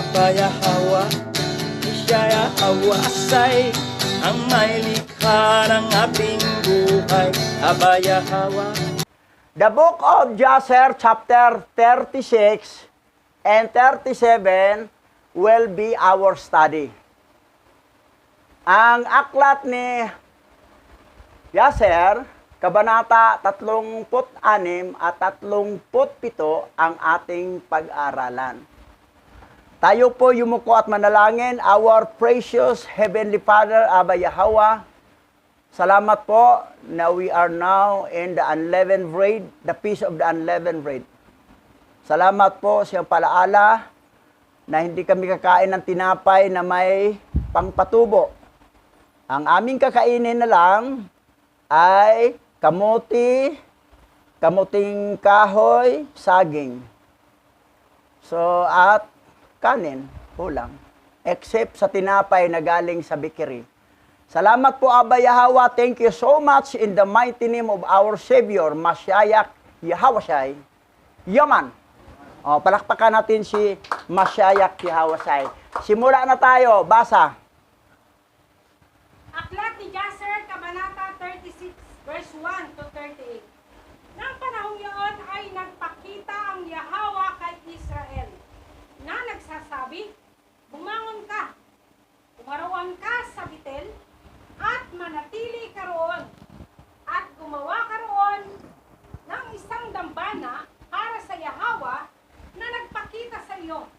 Abayahawa, Isaya Hawasay, ang may likha ng ating buhay. Abayahawa. The book of Jasher, chapter 36 and 37 will be our study. Ang aklat ni Jasher, kabanata 36 at 37 ang ating pag-aralan. Tayo po yumuko at manalangin. Our precious Heavenly Father, Abba Yahweh, salamat po na we are now in the unleavened bread, the feast of the unleavened bread. Salamat po sa iyong palaala na hindi kami kakain ng tinapay na may pangpatubo. Ang aming kakainin na lang ay kamuti, kamuting kahoy, saging. So, at kanin, kulang. Except sa tinapay na galing sa bakery. Salamat po, Abba Yahweh. Thank you so much in the mighty name of our Savior, Mashiach Yahawashay. Yaman. O, palakpakan natin si Mashiach Yahawashay. Simula na tayo. Basa. Aklat ni Jasher, Kabanata 36, verse 1 to 38. Nang panahong iyon ay nagpakita ang Yahweh kay Israel, na nagsasabi, bumangon ka, umarawan ka sa Betel, at manatili ka roon, at gumawa ka roon ng isang dambana para sa Yahweh na nagpakita sa iyo,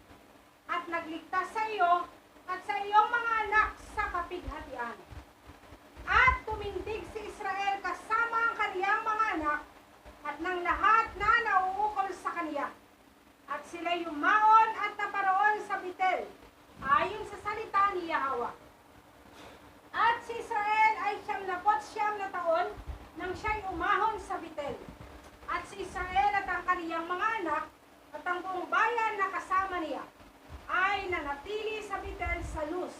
at nagligtas sa iyo at sa iyong mga anak sa kapighatian. At tumindig si Israel kasama ang kaniyang mga anak at ng lahat na nauukol sa kaniya. At sila'y yumaon at naparoon sa Betel, ayon sa salita ni Yahweh. At si Israel ay 99 na taon nang siya'y umahon sa Betel. At si Israel at ang kaniyang mga anak at ang buong bayan na kasama niya ay nanatili sa Betel sa Luz.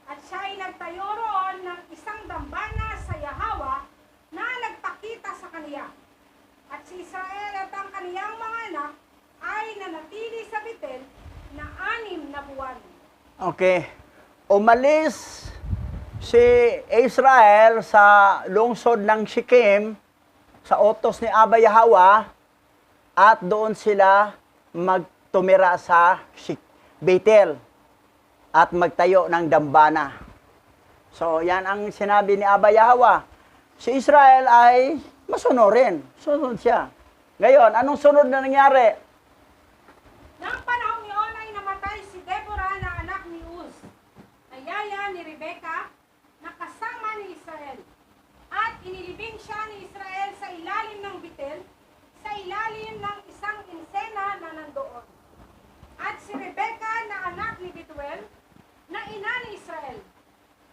At siya'y nagtayo roon ng isang dambana sa Yahweh na nagpakita sa kaniya. At si Israel at ang kaniyang mga anak ay nanatili sa Betel na 6 na buwan. Okay. Umalis si Israel sa lungsod ng Shechem sa utos ni Abba Yahweh at doon sila magtumira sa Betel at magtayo ng dambana. So, yan ang sinabi ni Abba Yahweh. Si Israel ay masunurin. Sunod siya. Ngayon, anong sunod na nangyari? Nang panahong iyon ay namatay si Deborah na anak ni Uz, na yaya ni Rebecca, na kasama ni Israel. At inilibing siya ni Israel sa ilalim ng Betel, sa ilalim ng isang insena na nandoon. At si Rebecca na anak ni Betuel, na ina ni Israel,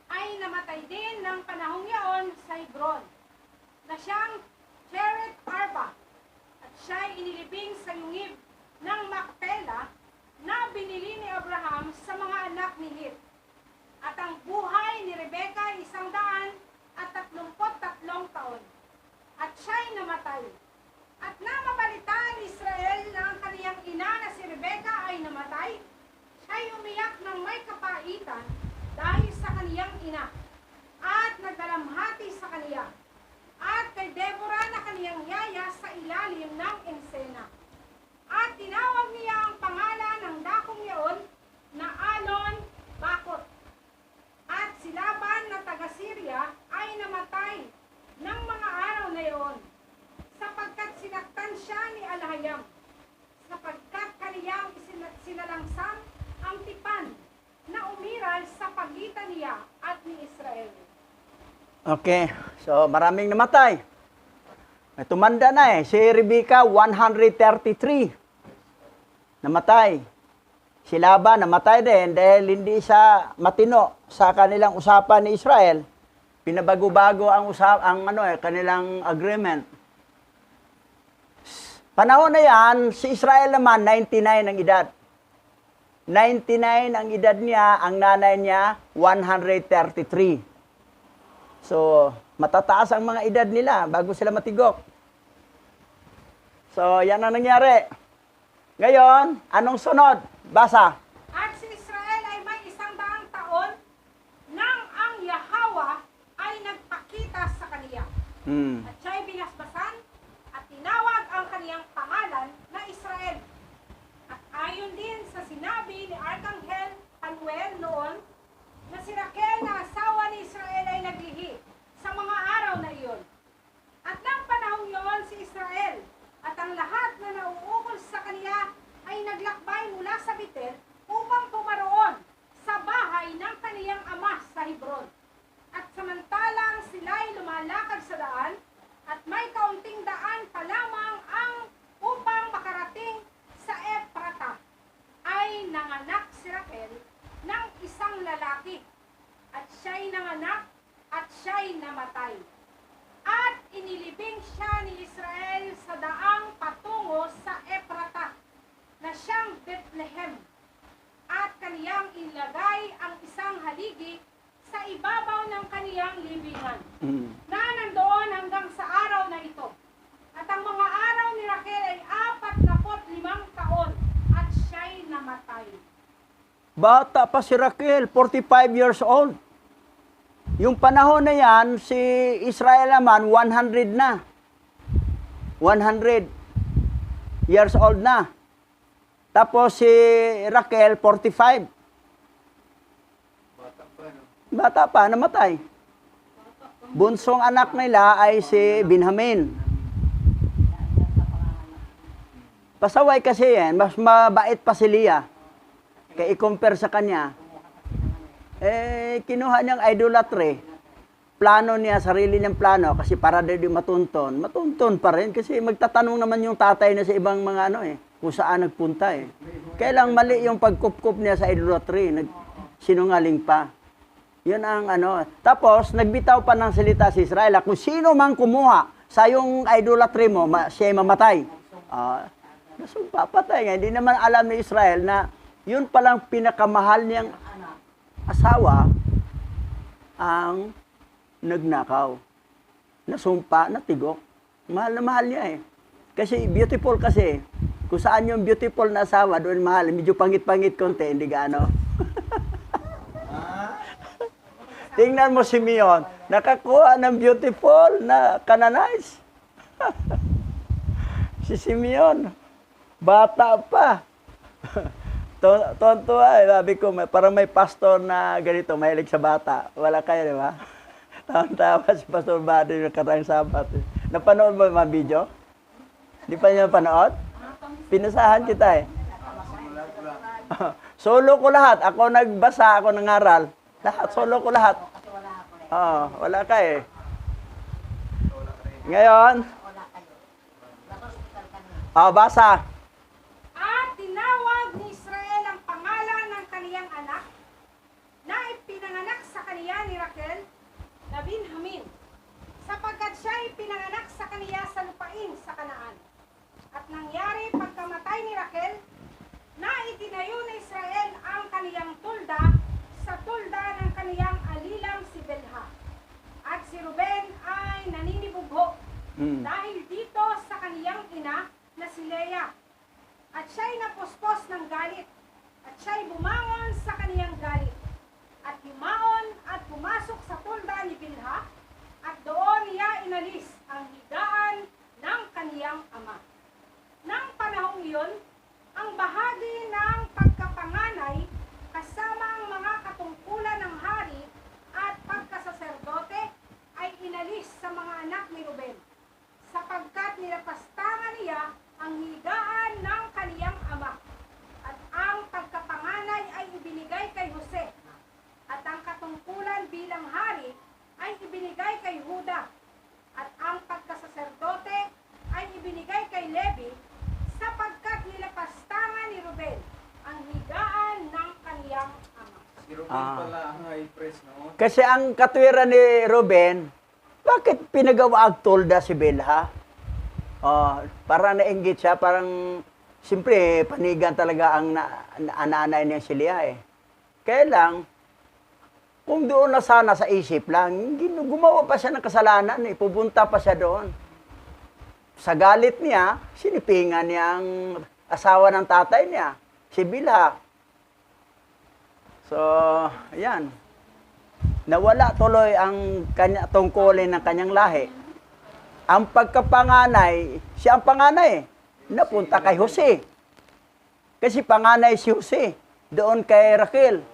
ay namatay din ng panahong iyon sa Hebron, na siyang Cheret Arba, at siya'y inilibing sa yungib ng Macpela na binili ni Abraham sa mga anak ni Hit. At ang buhay ni Rebecca ay 133 taon. At siya'y namatay. At namabalitaan ni Israel na ang kaniyang ina na si Rebecca ay namatay, siya'y umiyak ng may kapaitan dahil sa kaniyang ina, at nagdalamhati sa kaniya, at kay Deborah na kaniyang yaya sa ilalim ng insena. At tinawag niya ang pangalan ng dakong iyon na Alon Bakot. At si Laban na taga-Syria ay namatay ng mga araw na iyon, sapagkat sinaktan siya ni Alhayam, sapagkat kaniyang sinalangsam ang tipan na umiral sa pagitan niya at ni Israel. Okay, so maraming namatay. Tumanda na si Rebecca, 133. Namatay. Si Laban, namatay din dahil hindi siya matino sa kanilang usapan ni Israel. Pinabago-bago ang kanilang agreement. Panahon na yan, si Israel naman, 99 ang edad. 99 ang edad niya, ang nanay niya, 133. So, matataas ang mga edad nila bago sila matigok. So, yan ang nangyari. Ngayon, anong sunod? Basa. At Mm. At siya'y binasbasan at tinawag ang kaniyang pangalan na Israel. At ayon din sa sinabi ni Arkanghel Panuel noon, na si Raquel na asawa ni Israel ay naglihi sa mga araw na iyon. At nang panahong iyon si Israel at ang lahat na nauukol sa kaniya ay naglakbay mula sa Betel upang pumaroon sa bahay ng kaniyang ama sa Hebron. At samantalang sila'y lumalakad sa daan at may kaunting daan pa lamang ang upang makarating sa Ephrata, ay nanganak si Raquel ng isang lalaki. At siya'y nanganak at siya'y namatay. At inilibing siya ni Israel sa daang patungo sa Ephrata, na siyang Bethlehem. At kaniyang ilagay ang isang haligi sa ibabaw ng kaniyang libingan, Mm. na nandoon hanggang sa araw na ito. At ang mga araw ni Raquel ay 45 taon at siya'y namatay. Bata pa si Raquel, 45 years old. Yung panahon na yan, si Israel naman, 100 na. 100 years old na. Tapos si Raquel, 45. Bata pa, namatay. Bunsong anak nila ay si Benjamin. Pasaway kasi yan, mas mabait pa si Leah. Kaya i-compare sa kanya, kinuha niyang idolatry. Plano niya, sarili niyang plano, kasi para daw di matunton. Matunton pa rin, kasi magtatanong naman yung tatay na sa ibang mga kung saan nagpunta Kaya lang mali yung pagkup-kup niya sa idolatry, sinungaling pa. Yun ang Tapos, nagbitaw pa ng salita si Israel, kung sino mang kumuha sa yung idolatry mo, siya'y mamatay. Nasumpa, patay nga. Hindi naman alam ni Israel na yun palang pinakamahal niyang asawa ang nagnakaw. Nasumpa, natigok. Mahal na mahal niya Kasi beautiful kasi. Kung saan yung beautiful na asawa, doon mahal. Medyo pangit-pangit konti, hindi gaano. Tingnan mo si Simeon, nakakuha ng beautiful na canonize. Si Simeon, bata pa. Tontuwa sabi ko, parang may pastor na ganito, mahilig sa bata. Wala kayo, di ba? Tawa si Pastor Buddy yung katang sabat. Napanood mo yung mga video? Di pa niyo napanood? Pinasahan kita Solo ko lahat. Ako nagbasa, ako nangaral. Lahat, solo ko lahat. Wala ka Ngayon, basa. At tinawag ni Israel ang pangalan ng kaniyang anak na ipinanganak sa kaniya ni Raquel na Benjamin, sapagkat siya ipinanganak sa kaniya sa lupain sa Kanaan. At nangyari pagkamatay ni Raquel, na itinayo ni Israel ang kaniyang tulda sa tulda ng kaniyang alilang si Bilha. At si Ruben ay naninibugho dahil dito sa kaniyang ina na si Leah. At siya'y napuspos ng galit, at siya'y bumangon sa kaniyang galit. At yumaon at pumasok sa tulda ni Bilha, at doon niya inalis ang higaan ng kaniyang ama. Nang panahong iyon, ang bahagi ng pagkapanganay kasama ang mga katungkulan ng hari at pagkasaserdote ay inalis sa mga anak ni Ruben, sapagkat nilapastangan niya ang higaan ng kaniyang ama. At ang pagkapanganay ay ibinigay kay Jose, at ang katungkulan bilang hari ay ibinigay kay Huda, at ang pagkasaserdote ay ibinigay kay Levi, sapagkat nilapastangan ni Ruben ang higaan ng kaniyang ama. Si Ruben pala ang high priest, no? Kasi ang katwiran ni Ruben, bakit pinagawa ang tolda si Bilha? Parang nainggit siya, parang siyempre panigan talaga ang nanay niya si Leah Kaya lang, kung doon na sana sa isip lang, gumawa pa siya ng kasalanan pupunta pa siya doon. Sa galit niya, sinipingan niya ang asawa ng tatay niya, si Bilha. So, ayan. Nawala tuloy ang tungkulin ng kanyang lahi. ang pagkapanganay, siya ang panganay, napunta kay Jose. Kasi panganay si Jose, doon kay Raquel.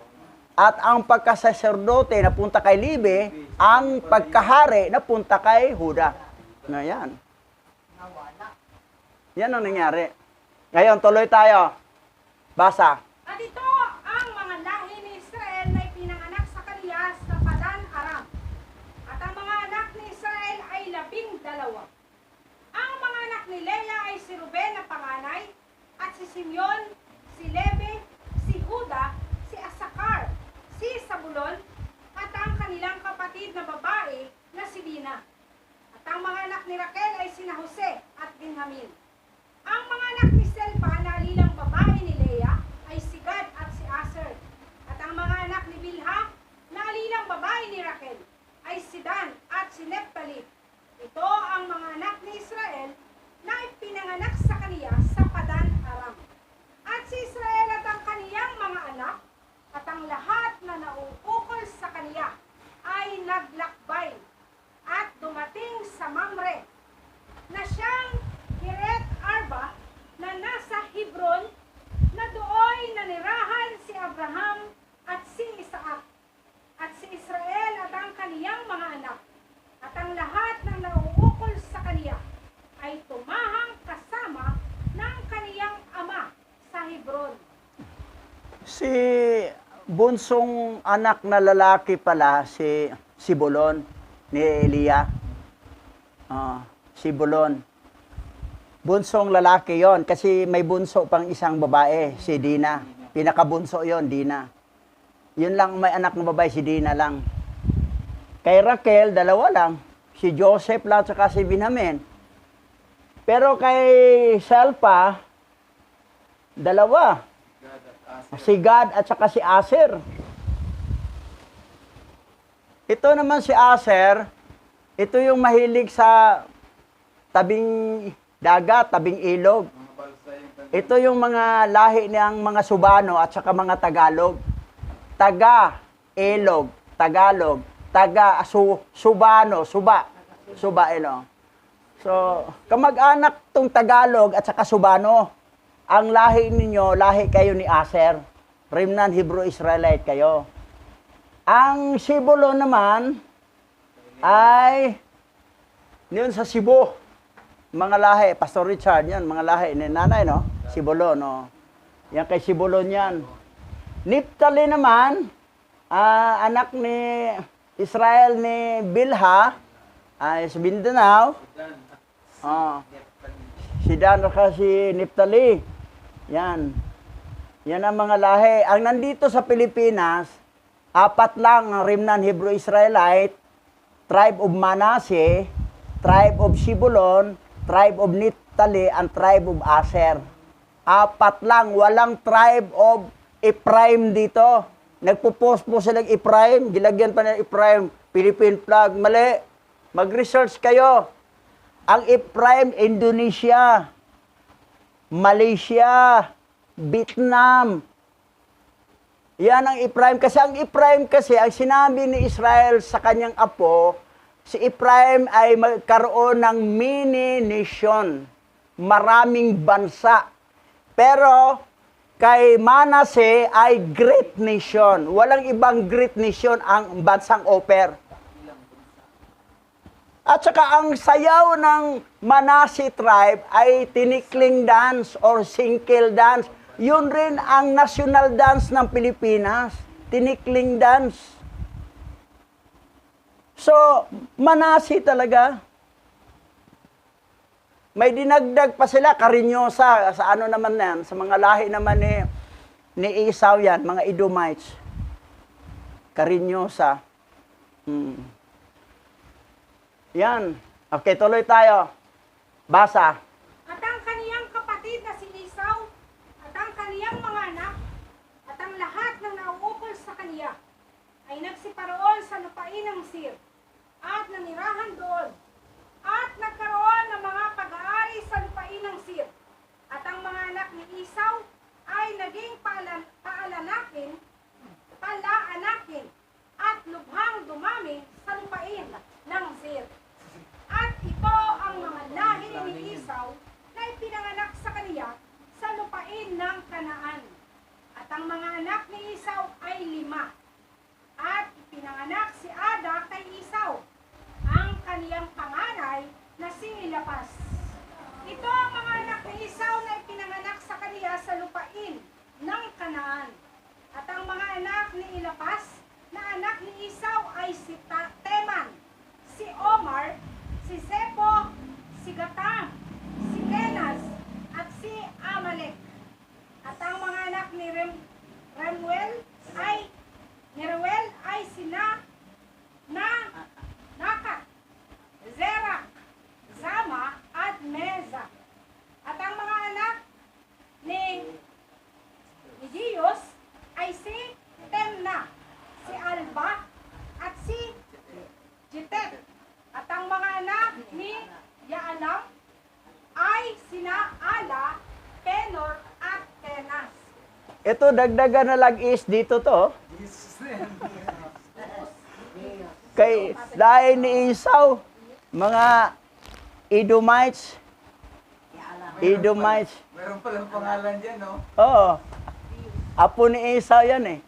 At ang pagkasaserdote napunta kay Libe, ang pagkahari napunta kay Juda. Ngayon. Yan ang nangyari. Ngayon, tuloy tayo. Basa. At ito ang mga lahi ni Israel na ipinanganak sa kaniya sa Padan Aram. At ang mga anak ni Israel ay 12. Ang mga anak ni Leah ay si Ruben na panganay, at si Simeon, si Levi, si Juda, si Asakar, si Sabulon, at ang kanilang kapatid na babae na si Dina. At ang mga anak ni Raquel ay sina Jose at Benjamin. Ang mga anak ni Selpa na alilang babae ni Leah ay si Gad at si Aser. At ang mga anak ni Bilha na alilang babae ni Raquel ay si Dan at si Neptali. Ito ang mga anak ni Israel na ipinanganak sa kaniya sa Padan Aram. At si Israel at ang kaniyang mga anak at ang lahat na nauukol sa kaniya ay naglakbay at dumating sa Mamre na siyang Kiret Arba na nasa Hebron, na dooy nanirahan si Abraham at si Isaac at si Israel at ang kaniyang mga anak at ang lahat ng nauukol sa kaniya ay tumahang kasama ng kaniyang ama sa Hebron. Si bunsong anak na lalaki pala, si Sibulon ni Elia. Sibulon. Bunsong lalaki yon kasi may bunso pang isang babae, si Dina. Pinakabunso yon, Dina. Yun lang may anak ng babae, si Dina lang. Kay Raquel, dalawa lang. Si Joseph lang at si Benjamin. Pero kay Selpa, dalawa. Si Gad at saka si Aser. Ito naman si Aser, ito yung mahilig sa tabing dagat, tabing ilog. Ito yung mga lahi ng mga Subano at saka mga Tagalog. Taga-ilog, Tagalog, Subano, Suba, So, kamag-anak tong Tagalog at saka Subano. Ang lahi ninyo, lahi kayo ni Aser. Remnant Hebrew Israelite kayo. Ang Sibulon naman ay yun sa Cebu. Mga lahi, Pastor Richard, yan, mga lahi ni nanay, no? Sibulon, no? Yan kay Sibulon yan. Neptali naman, anak ni Israel ni Bilha, ay sa Mindanao. Si Dan kasi Neptali. Yan. Yan ang mga lahi. Ang nandito sa Pilipinas, 4 lang ang remnant Hebrew Israelite, tribe of Manasseh, tribe of Sibulon, tribe of Neptali, and tribe of Aser. 4 lang, walang tribe of Ephraim dito. Nagpo-post po sila ng Ephraim, gilagyan pa ng Ephraim, Philippine flag. Mali. Mag-research kayo. Ang Ephraim, Indonesia, Malaysia, Vietnam. Yan ang Ephraim. Kasi ang Ephraim kasi, ang sinabi ni Israel sa kanyang apo, si Ephraim ay magkaroon ng mini-nation. Maraming bansa. Pero, kay Manasseh ay great nation. Walang ibang great nation ang bansang Oper. At saka ang sayaw ng Manasseh tribe ay tinikling dance or singkil dance. Yun rin ang national dance ng Pilipinas. Tinikling dance. So, Manasseh talaga. May dinagdag pa sila, Karinyosa, sa ano naman yan, sa mga lahi naman ni Esau yan, mga Edomites. Karinyosa. Yan. Okay, tuloy tayo. Basa. At ang kaniyang kapatid na si Esau, at ang kaniyang mga anak, at ang lahat ng nauukol sa kaniya, ay nagsiparoon sa lupain ng Sir, at nanirahan doon, at nagkaroon ng mga pag-aari sa lupain ng Sir. At ang mga anak ni Esau ay naging paalaanakin, at lubhang dumami sa lupain ng Sir. At ito ang Ito ang mga anak ni Esau na ipinanganak sa kaniya sa lupain ng Kanaan. At ang mga anak ni Eliphaz na anak ni Esau ay si Teman, si Omar, si Zefo, si Gatam, si Kenas, at si Amalek. At ang mga anak ni Reuel ay sina Nakat, Zerak, Zama, at Meza. At ang mga anak ni Jiyos ay si Temna, si Alba, at si Jetet. At ang mga anak ni Yaalam ay sina Ala, Penor, at Kenas. Ito, dagdagan na lang is dito to. Kay dahil ni Esau, mga Edomites. Meron palang pangalan dyan, no? Oo. Apo ni Esau yan eh.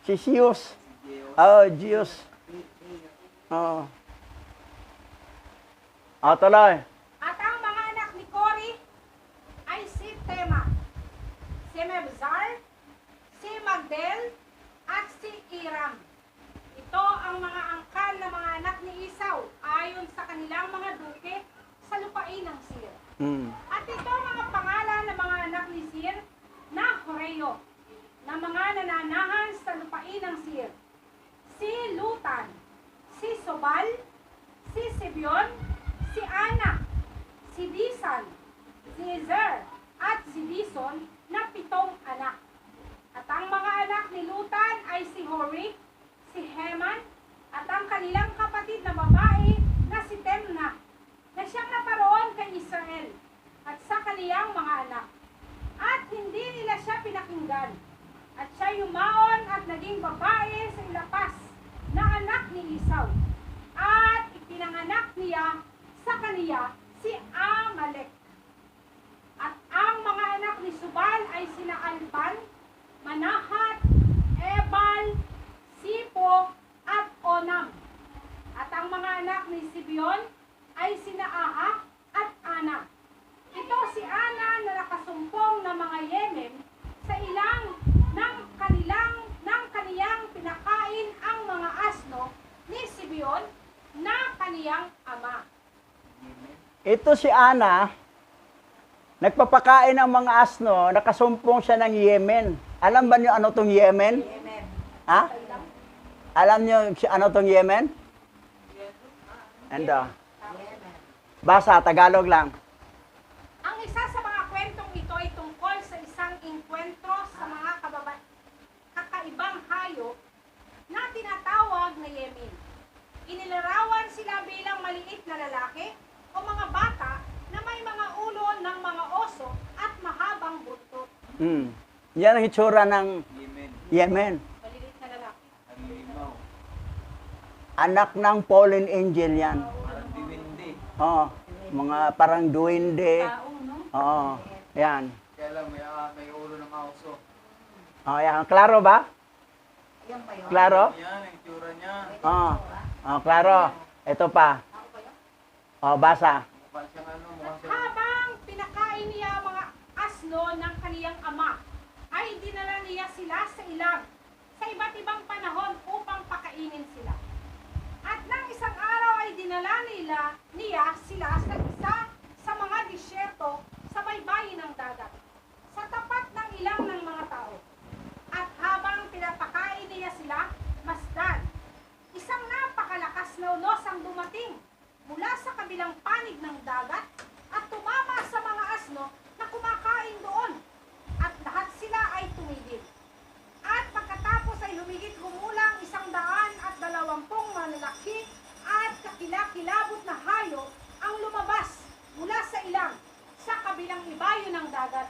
Si Zeus. Zeus. Oo. Tuloy. At ang mga anak ni Kori ay si Tema, si Mebzar, si Magdel, at si Iram. Ito ang mga angkan na mga anak ni Esau ayon sa kanilang mga duke sa lupain ng Seir. At ito ang mga pangalan ng mga anak ni Seir na Horeo, na mga nananahan sa lupain ng Seir. Si Lutan, si Sobal, si Sibion, si Ana, si Disan, si Ezer, at si Dison na 7 anak. At ang mga anak ni Lutan ay si Hori, si Heman, at ang kanilang kapatid na babae na si Temna, na siyang naparoon kay Israel at sa kaniyang mga anak. At hindi nila siya pinakinggan. At siya yumaon at naging babae sa Eliphaz na anak ni Esau. At ipinanganak niya sa kaniya si Amalek. At ang mga anak ni Subal ay sina Alban, Manahat, Ebal, Sipo, at Onam. At ang mga anak ni Sibion ay sina Aha at Ana. Ito si Ana na nakasumpong ng mga Yemen sa ilang ng kaniyang pinakain ang mga asno ni Sibion na kaniyang ama. Ito si Ana, nagpapakain ng mga asno, nakasumpong siya ng Yemen. Alam ba niyo ano tong Yemen? Ha? Alam niyo ano tong Yemen? Basa, Tagalog lang. Ang isa sa mga kwentong ito ay tungkol sa isang inkwentro sa mga kakaibang hayop na tinatawag na Yemen. Inilarawan sila bilang maliit na lalaki o mga bata na may mga ulo ng mga oso at mahabang buntot. Yan ang itsura ng Yemen. Maliit na lalaki. Halimaw. Anak ng fallen angel yan. Parang diwindi. Mga parang duwende. Tao, no? Yan. Kaya lang, may ulo ng aso. Yan. Klaro ba? Klaro? Yan, ang itsura niya. Klaro. Ito pa. Basa. Mukha siyang At habang pinakain niya mga asno ng kaniyang ama, ay dinala niya sila sa ilang sa iba't ibang panahon upang pakainin sila. At nang isang araw ay dinala niya sila sa isa sa mga disyerto sa baybayin ng dagat, sa tapat ng ilang ng mga tao. At habang pinapakain niya sila, masdan, isang napakalakas na unos ang dumating mula sa kabilang panig ng dagat at tumama sa mga asno na kumakain doon. At lahat sila ay tumigil. At pagkatapos ay humigit-humulang 120 malalaki at kakilakilabot na hayop ang lumabas mula sa ilang sa kabilang ibayo ng dagat.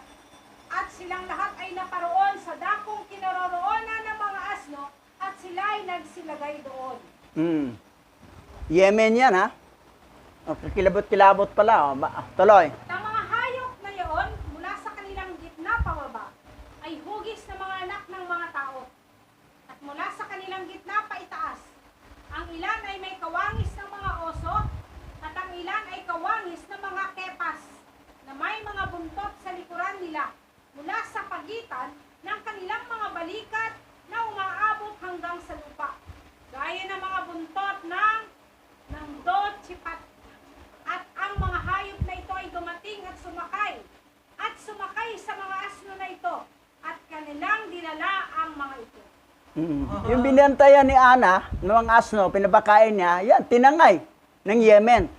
At silang lahat ay naparoon sa dakong kinaroroonan ng mga asno at sila ay nagsilagay doon. Yemen yan, ha? Kilabot-kilabot pala. Tuloy. Ang mga hayop na iyon mula sa kanilang gitna pababa ay hugis na mga anak ng mga tao. At mula sa kanilang gitna paitaas, ang ilan ay may kawangis ng mga oso at ang ilan ay kawangis ng mga kepas Yung binantayan ni Ana, ng mga asno, pinapakain niya, yan, tinangay ng Yemen.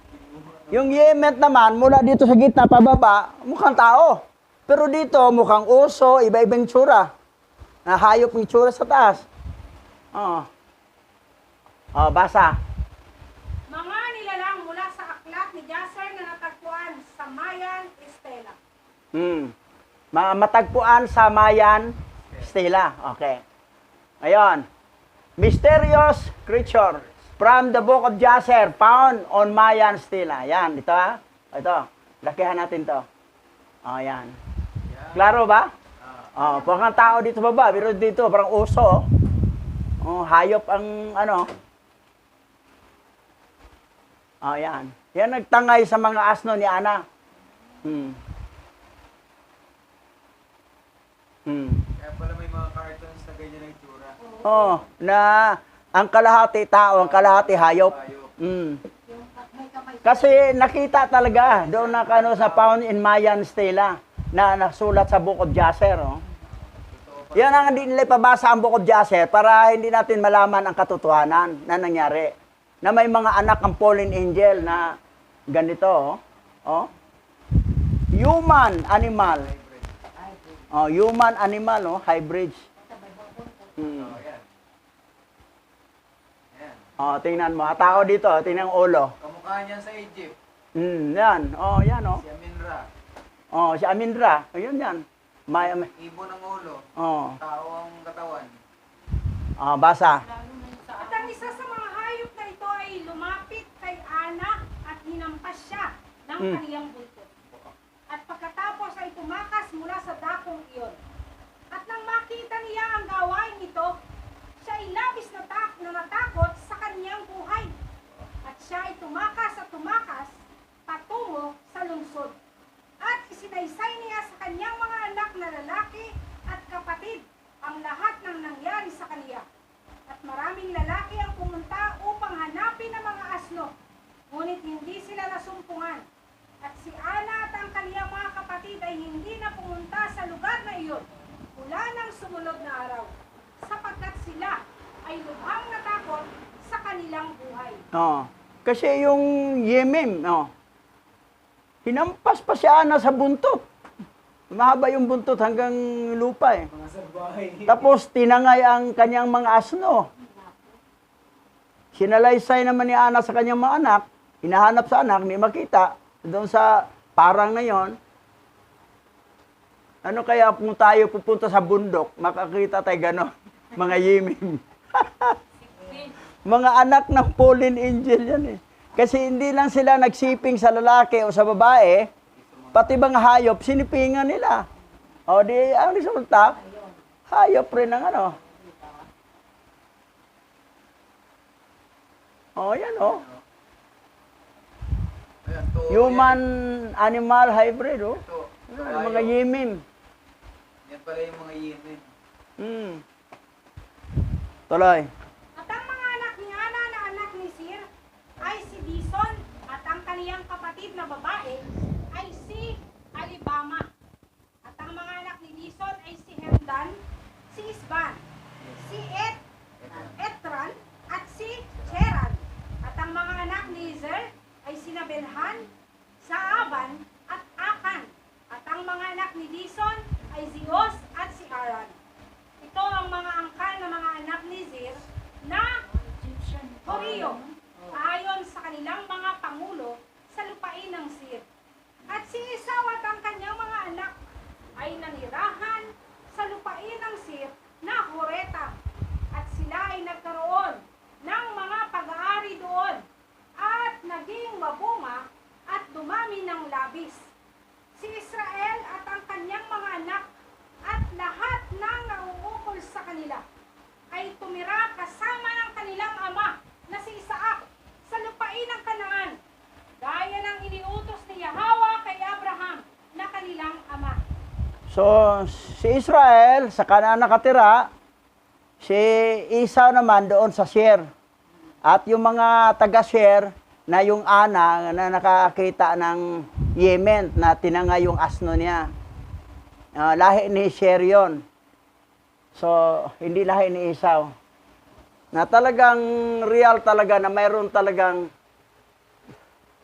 Yung Yemen naman, mula dito sa gitna pababa, mukhang tao. Pero dito, mukhang uso, iba-ibang tsura. Hayop ng tsura sa taas. Oh. Oh, basa. Mga nilalang mula sa aklat ni Jasser na natagpuan sa Mayan, Estela. Matagpuan sa Mayan, Stela. Okay. Ayan. Mysterious creature from the book of Jasher found on Mayan Stela. Ayan, ito ha. Ito. Lakihan natin to. O, ayan. Klaro ba? Oh, parang tao dito baba, pero dito parang uso. Oh, hayop ang ano. Oh, ayan. Yan nagtangay sa mga asno ni Ana. Kaya pala may mga cartoons na ganyan ang itsura. Oh, na ang kalahati tao, ang kalahati hayop. Kasi nakita talaga doon na ano sa found in Mayan Stela na nasulat sa Book of Jasher. Oh. Yan ang hindi nila ipabasa ang Book of Jasher para hindi natin malaman ang katotohanan na nangyari. Na may mga anak ang fallen angel na ganito. Oh. Human, animal. Oh, human, animal, oh, hybrids. Oh, yan. Yan. Oh, tingnan mo. Tao dito, tingnan ang ulo. Kamukha niyan sa Egypt. Yan. Oh, yan, oh. Si Aminra. Oh, si Aminra. Ayun yan. May, Ibon ang ulo. oh. Tao ang katawan. Oh, basa. At ang isa sa mga hayop na ito ay lumapit kay Ana at hinampas siya ng kaniyang buntot. At pagkatapos ay tumakas mula sa dakong iyon. At nang makita niya ang gawain ito, siya ay labis na natakot sa kaniyang buhay. At siya ay tumakas patungo sa lungsod. At isinaysay niya sa kaniyang mga anak na lalaki at kapatid ang lahat ng nangyari sa kaniya. At maraming lalaki ang pumunta upang hanapin ang mga asno, ngunit hindi sila nasumpungan. At si Ana at ang kaniyang mga kapatid ay hindi na pumunta sa lugar na iyon mula ng sumunod na araw, sapagkat sila ay lubhang natakot sa kanilang buhay. Oh. Kasi yung Yemen, oh. Hinampas pa si Ana sa buntot. Mahaba yung buntot hanggang lupa eh. Mga sabay. Tapos tinangay ang kanyang mga asno. Sinalaysay naman ni Ana sa kanyang mga anak. Hinahanap sa anak, hindi makita. Doon sa parang na yon. Ano kaya kung tayo pupunta sa bundok, makakita tayo gano'n? Mga Yemen. Mga anak ng fallen angel yan eh. Kasi hindi lang sila nagsiping sa lalaki o sa babae, pati bang hayop, sinipingan nila. O di, ang resulta, hayop rin ang ano. O yan o. Ayan, to. Human-animal hybrid o. Ito. Yan, mga Yemen. Yan pala yung mga Yemen. Tuloy. At ang mga anak ni Ana na anak ni Sir ay si Dison, at ang kaniyang kapatid na babae ay si Alibama. At ang mga anak ni Dison ay si Hemdan, si Isban, si Etran, at si Cheran. At ang mga anak ni Izer ay si Nabelhan, Saaban, at Akan. At ang mga anak ni Dison ay Zios at si Aran. Ito ang mga angkan na mga anak ni Zir na Horiyo, ayon sa kanilang mga pangulo sa lupain ng Sir. At si Esau at ang kanyang mga anak ay nanirahan sa lupain ng Sir na Horeta. At sila ay nagkaroon ng mga pag-aari doon at naging mabunga at dumami ng labis. Si Israel at ang kanyang mga anak at lahat ng nauukol sa kanila ay tumira kasama ng kanilang ama na si Isaac sa lupain ng Kanaan, gaya ng iniutos ni Yahweh kay Abraham na kanilang ama. So, si Israel, sa Kanaan nakatira, si Esau naman doon sa Seir. At yung mga taga-Seir, na yung Ana na nakakita ng Yemen na tinangay yung asno niya. Lahi ni Seir yun. So, hindi lahi ni Esau. Na talagang real talaga na mayroon talagang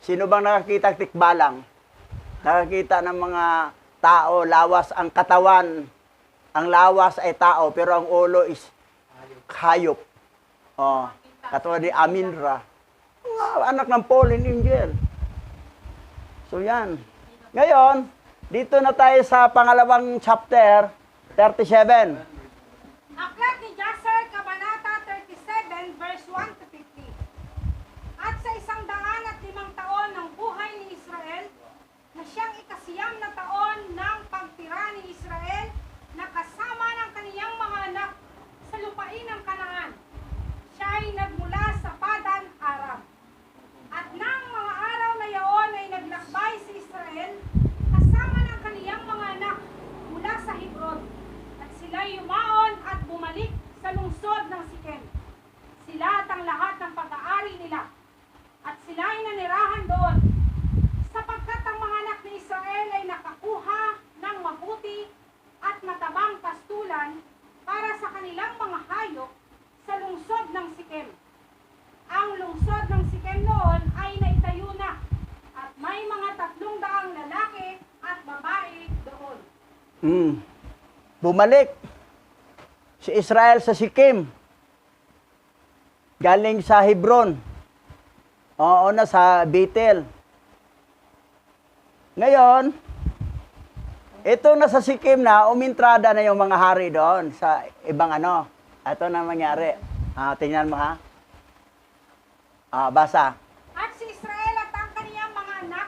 sino bang nakakita tikbalang? Nakakita ng mga tao, lawas ang katawan. Ang lawas ay tao, pero ang ulo is hayop. Oh, katulad ni Aminra. Anak ng fallen angel. So yan. Ngayon, dito na tayo sa pangalawang chapter, 37. Aklat ni Jasher, Kabanata 37, verse 1 to 15. At sa 105 taon ng buhay ni Israel, na siyang ikasiyam na taon ng pagtira ni Israel, na kasama ng kaniyang mga anak sa lupain ng Kanaan, siya ay nagmula sa Padan Aram. At nang mga araw na yaon ay naglakbay si Israel kasama ng kaniyang mga anak mula sa Hebron. At sila'y yumaon at bumalik sa lungsod ng Sikem. Sila at ang lahat ng pag-aari nila. At sila'y nanirahan doon. Sapagkat ang mga anak ni Israel ay nakakuha ng mabuti at matabang pastulan para sa kanilang mga hayop sa lungsod ng Sikem. Ang lungsod ng Sikem noon ay naitayo na at may mga 300 lalaki at babae doon. Bumalik si Israel sa Sikem. Galing sa Hebron. Oo na sa Bethel. Ngayon, ito na sa Sikem na, umintrada na yung mga hari doon sa ibang ano. Ito na mangyari. Tingnan mo ha. Basa. At si Israel at ang kaniyang mga anak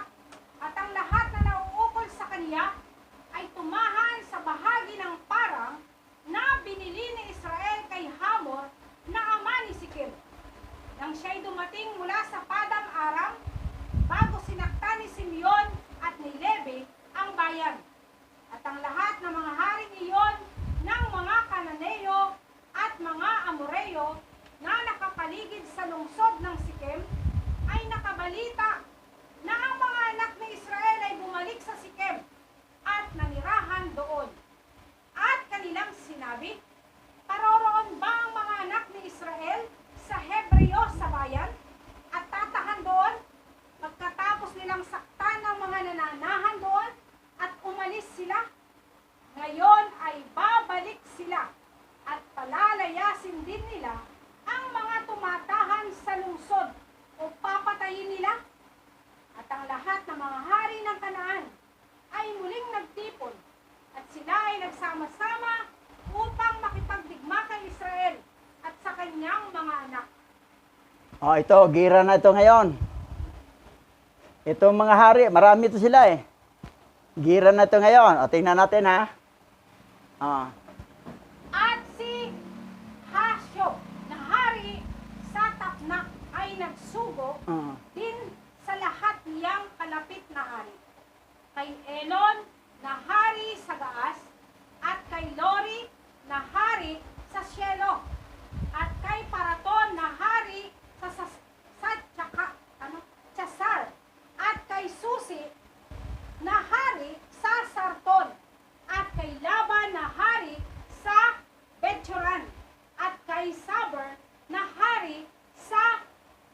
at ang lahat na nauukol sa kaniya ay tumahan sa bahagi ng parang na binili ni Israel kay Hamor na ama ni Sikem. Nang siya'y dumating mula sa Padang Aram, bago sinakta ni Simeon at ni Levi ang bayan. At ang lahat ng mga haring iyon ng mga Kananeo at mga Amoreo na nakapaligid sa lungsod ng Sikem ay nakabalita na ang mga anak ni Israel ay bumalik sa Sikem at nanirahan doon. At kanilang sinabi, paroroon ba ang mga anak ni Israel sa Hebreo sa bayan at tatahan doon pagkatapos nilang saktan ng mga nananahan doon at umalis sila? Ngayon ay babalik sila at palalayasin din nila ang mga tumatahan sa lungsod o papatayin nila. At ang lahat ng mga hari ng Kanaan ay muling nagtipon at sila ay nagsama-sama upang makipagdigma kay Israel at sa kanyang mga anak. Ito, gira na ito ngayon. Itong mga hari, marami ito sila eh. Gira na ito ngayon. Tingnan natin ha. At si Hasyo na hari sa Tapnak ay nagsugo din sa lahat niyang kalapit na hari. Kay Elon na hari sa Gaas at kay Lori na hari sa Shielo at kay Paraton na hari sa Chasar at kay Susi na hari sa Sarton at kay Laban na hari sa Betchoran at kay Saber na hari sa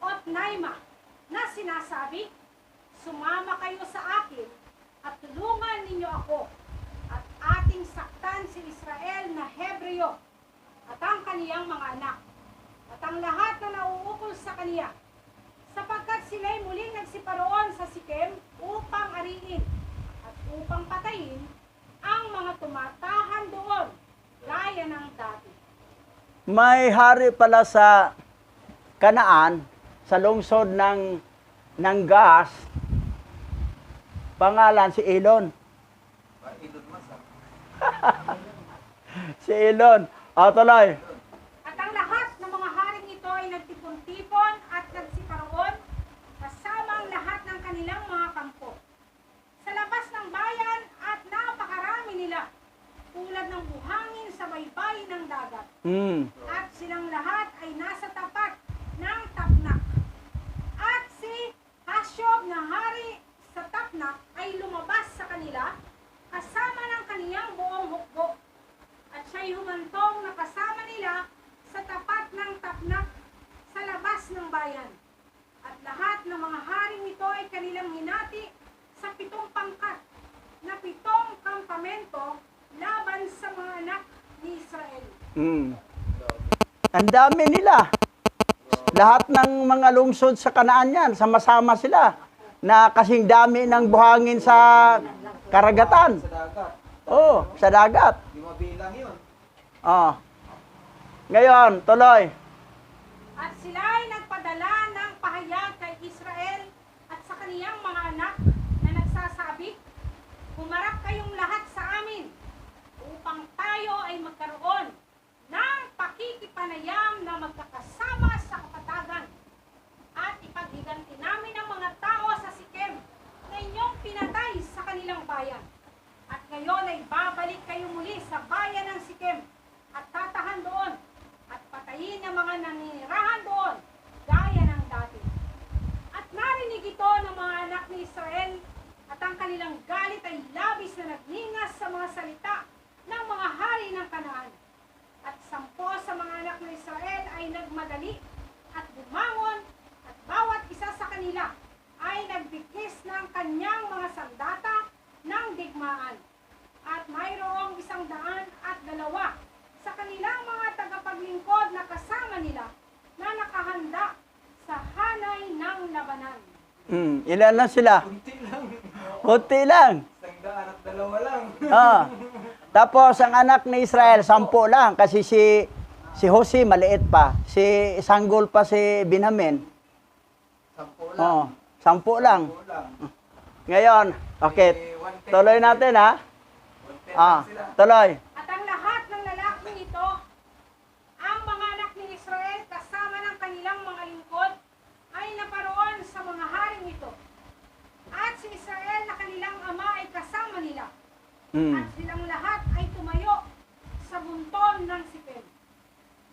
Otnaima na sinasabi, sumama kayo sa akin at tulungan ninyo ako at ating saktan si Israel na Hebreo at ang kaniyang mga anak at ang lahat na nauukol sa kaniya sapagkat sila'y muling nagsiparoon sa Sikem upang ariin at upang patayin ang mga tumatahan doon gaya ng dati. May hari pala sa Kanaan, sa lungsod ng Gaas, pangalan si Elon. Elon Musk. Si Elon. Tuloy. At ang lahat ng mga haring ito ay nagtipon-tipon at nagsiparoon kasama ang lahat ng kanilang mga kampo sa labas ng bayan at napakarami nila tulad ng buhangin sa baybay ng dagat. At silang lahat ay nasa tapat ng Tapnak. At si Hasyob na hari sa Tapnak ay lumabas sa kanila kasama ng kaniyang buong hukbo. At siya'y humantong na Mm. Ang dami nila. Lahat ng mga lungsod sa Kanaan yan, sama-sama sila. Na kasing dami ng buhangin sa karagatan. Sa dagat. Oh, sa dagat. Di mabilang yun. Oh. Ngayon, tuloy. At sila ay nagpadala ng pahayag kay Israel at sa kaniyang mga anak na nagsasabi, humarap kayong lahat sa amin upang tayo ay magkaroon ng pakikipanayam na magkakasama sa kapatagan at ipaghiganti namin ang mga tao sa Sikem na inyong pinatay sa kanilang bayan. At ngayon ay babalik kayo muli sa bayan ng Sikem at tatahan doon at patayin ang mga naninirahan doon gaya ng dati. At narinig ito ng mga anak ni Israel at ang kanilang galit ay labis na nagningas sa mga salita ng mga hari ng Kanaan. At 10 sa mga anak ng Israel ay nagmadali at bumangon at bawat isa sa kanila ay nagbigkis ng kanyang mga sandata ng digmaan. At mayroong 102 sa kanilang mga tagapaglingkod na kasama nila na nakahanda sa hanay ng labanan. Ilan lang sila? Kunti lang. Kunti lang. 102 lang. Ah. Tapos ang anak ni Israel, 10 lang kasi si Jose maliit pa. Si sanggol pa si Binhamin. 10 lang. Oh, 10 lang. 10 lang. Ngayon, okay. Tuloy natin ha. 110 Ah, lang sila. tuloy. At ang lahat ng lalaking ito, ang mga anak ni Israel kasama ng kanilang mga lingkod, ay naparoon sa mga haring ito. At si Israel na kanilang ama ay kasama nila. At silang lahat ay tumayo sa bunton ng Sikem.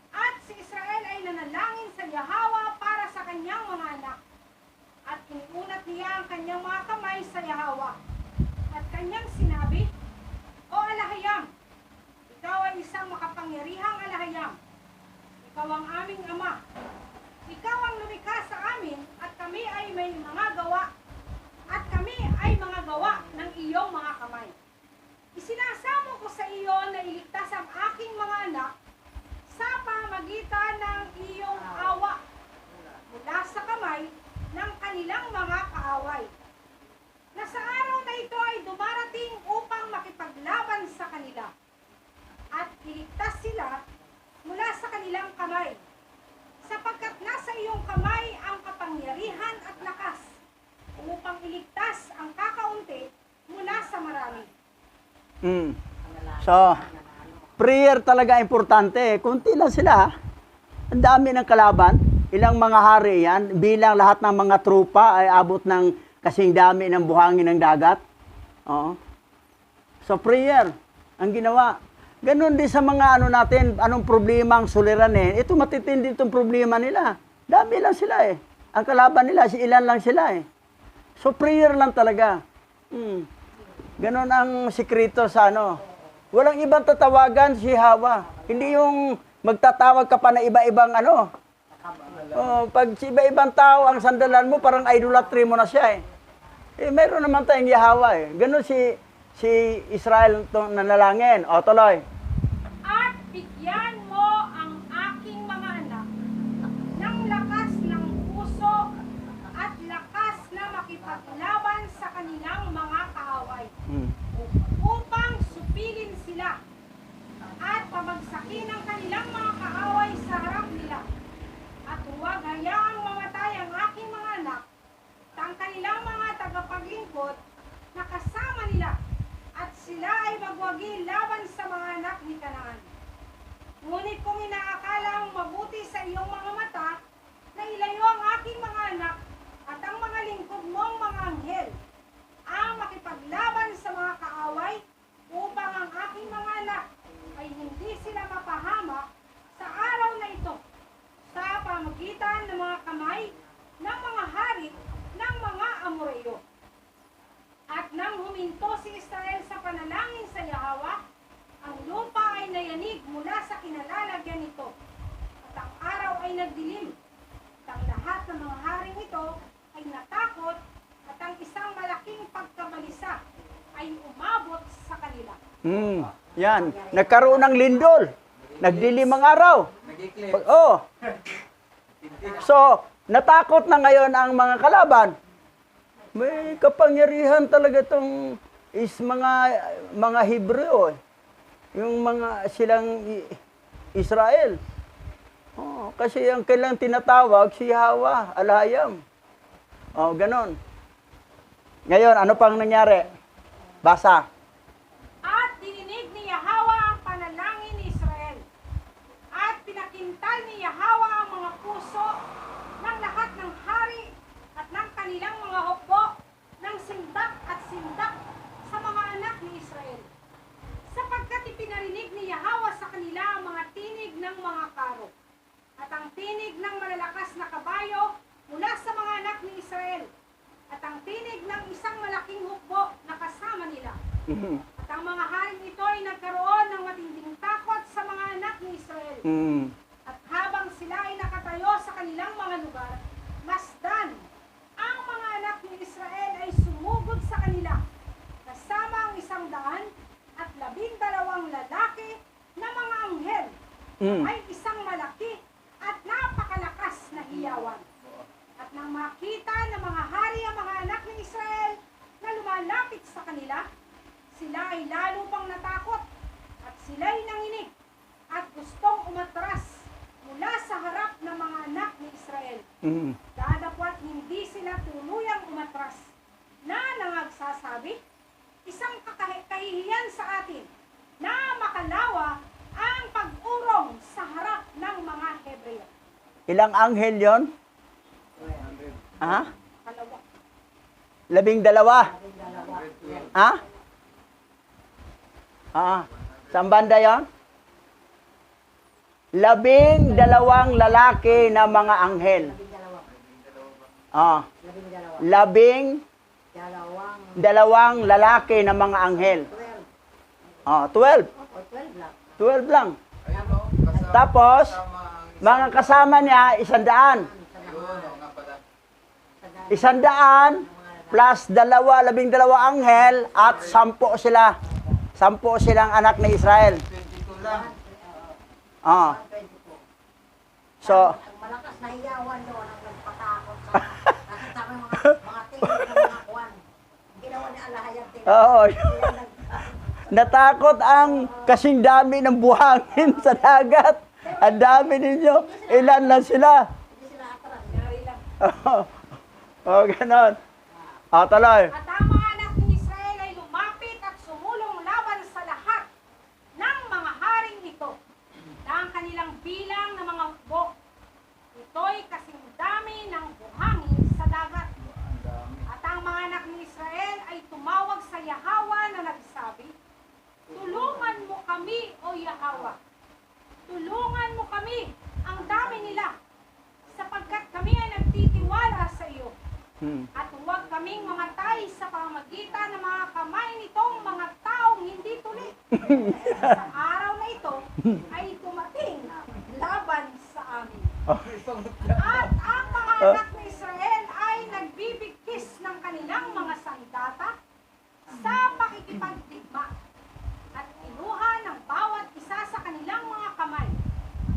At si Israel ay nanalangin sa Yahawa para sa kanyang mga anak. At iniunat niya ang kanyang mga kamay sa Yahawa. At kanyang sinabi, O Alahayam, ikaw ay isang makapangyarihang Alahayam. Ikaw ang aming ama. Ikaw ang lumikha sa amin at kami ay may mga gawa. At kami ay mga gawa ng iyong mga kamay. Isinasamo ko sa iyo na iligtas ang aking mga anak sa pamagitan ng iyong awa mula sa kamay ng kanilang mga kaaway. Na sa araw na ito ay dumarating upang makipaglaban sa kanila at iligtas sila mula sa kanilang kamay, sapagkat nasa iyong kamay ang kapangyarihan at lakas upang iligtas ang kakaunti mula sa marami. So, prayer talaga importante. Kunti lang sila. Ang dami ng kalaban. Ilang mga hari yan. Bilang lahat ng mga trupa ay abot ng kasing dami ng buhangin ng dagat. Oo. So, prayer ang ginawa. Ganon din sa mga ano natin, anong problema ang suliranin. Ito matitindi itong problema nila. Dami lang sila eh. Ang kalaban nila, ilan lang sila eh. So, prayer lang talaga. Ganon ang sikreto sa ano. Walang ibang tatawagan si Hawa. Hindi yung magtatawag ka pa na iba-ibang ano. Oh, pag si iba-ibang tao ang sandalan mo, parang idolatry mo na siya eh. Meron naman tayong Yahweh eh. Ganon si Israel nanalangin. O, tuloy. At bigyan mo ang aking mga anak ng lakas ng puso at lakas na makipaglaban sa kanilang mga kaaway upang supilin sila at pabagsakin ang kanilang mga kaaway sa harap nila. At huwag hayaang mamatay ang aking mga anak at ang kanilang mga tagapaglingkod na kasama nila at sila ay magwagi laban sa mga anak ni Kanaan. Ngunit kung inaakalang mabuti sa iyong mga mata na ilayo ang aking mga anak at ang mga lingkod mong mga anghel ang makipaglaban sa mga kaaway upang ang aking mga anak ay hindi sila mapahamak sa araw na ito sa pamagitan ng mga kamay ng mga hari ng mga Amoreyo. At nang huminto si Israel sa panalangin sa Yahawa, ang lupa ay nayanig mula sa kinalalagyan nito. At ang araw ay nagdilim. At ang lahat ng mga haring ito ay natakot at ang isang malaking pagkabalisa ay umabot sa kanila. Yan. Nagkaroon ng lindol. Nagdilimang araw. Nag-eclipse. Oh. Hindi. So, natakot na ngayon ang mga kalaban. May kapangyarihan talaga itong mga Hebreo. Yung mga silang Israel. Oh, kasi ang kailang tinatawag si Hawa, Alhayam. Oh, ganon. Ngayon, ano pang nangyari? Basa. At dininig ni Yahweh ang panalangin ni Israel. At pinakintal ni Yahweh ang mga puso ng lahat ng hari at ng kanilang mga hukbo ng sindak at sindak sa mga anak ni Israel. Sapagkat ipinarinig ni Yahweh sa kanila ang mga tinig ng mga karo at ang tinig ng malalakas na kabayo mula sa mga anak ni Israel at ang tinig ng isang malaking hukbo na kasama nila. At ang mga haring ito ay nagkaroon ng matinding takot sa mga anak ni Israel. At habang sila ay nakatayo sa kanilang mga lugar, masdan, ang mga anak ni Israel ay sumugod sa kanila, kasama ang 112 lalaki na mga anghel, ay isang malaki at napakalakas na hiyawan. At nang makita ng mga hari ang mga anak ni Israel na lumalapit sa kanila, sila ay lalo pang natakot at sila'y nanginig at gustong umatras mula sa harap ng mga anak ni Israel. Dadapwat hindi sila tuluyang umatras na nangagsasabi, isang kahihiyan sa atin na makalawa ang pag-urong sa harap ng mga Hebreo. Ilang anghel yon? Ha? Kalawa. 12? Ha? Saan banda yon? 12 lalaki na mga anghel. 12 lalaki na mga anghel. 12. 12 lang. Ayun, no? Tapos, mga kasama niya, 100. Ayun, no, nga pala. 100 plus 12 anghel at 10 sila. 10 silang anak ni Israel. 22 lang. So, Ang malakas na hiyawan doon ang nagpatakot sa nakita ko yung mga tingin ng mga kwan. Ginawa ni Alhayam tingin. oo. Natakot ang kasing dami ng buhangin sa dagat. Ang dami ninyo. Ilan lang sila. Hindi sila atras. Ganon. Tuloy. At ang mga anak ni Israel ay lumapit at sumulong laban sa lahat ng mga haring ito na ang kanilang bilang ng mga hukbo. Ito'y kasing dami ng buhangin sa dagat. At ang mga anak ni Israel ay tumawag sa Yahweh na nagsabi, tulungan mo kami, O Yahweh. Tulungan mo kami, ang dami nila, sapagkat kami ay nagtitiwala sa iyo. At huwag kaming mamatay sa pamamagitan ng mga kamay nitong mga taong hindi tuli. Sa araw na ito ay dumating laban sa amin. At ang mga anak ni Israel ay nagbibigkis ng kanilang mga sandata sa pakikipagdigma. At kinuha ng bawat isa sa kanilang mga kamay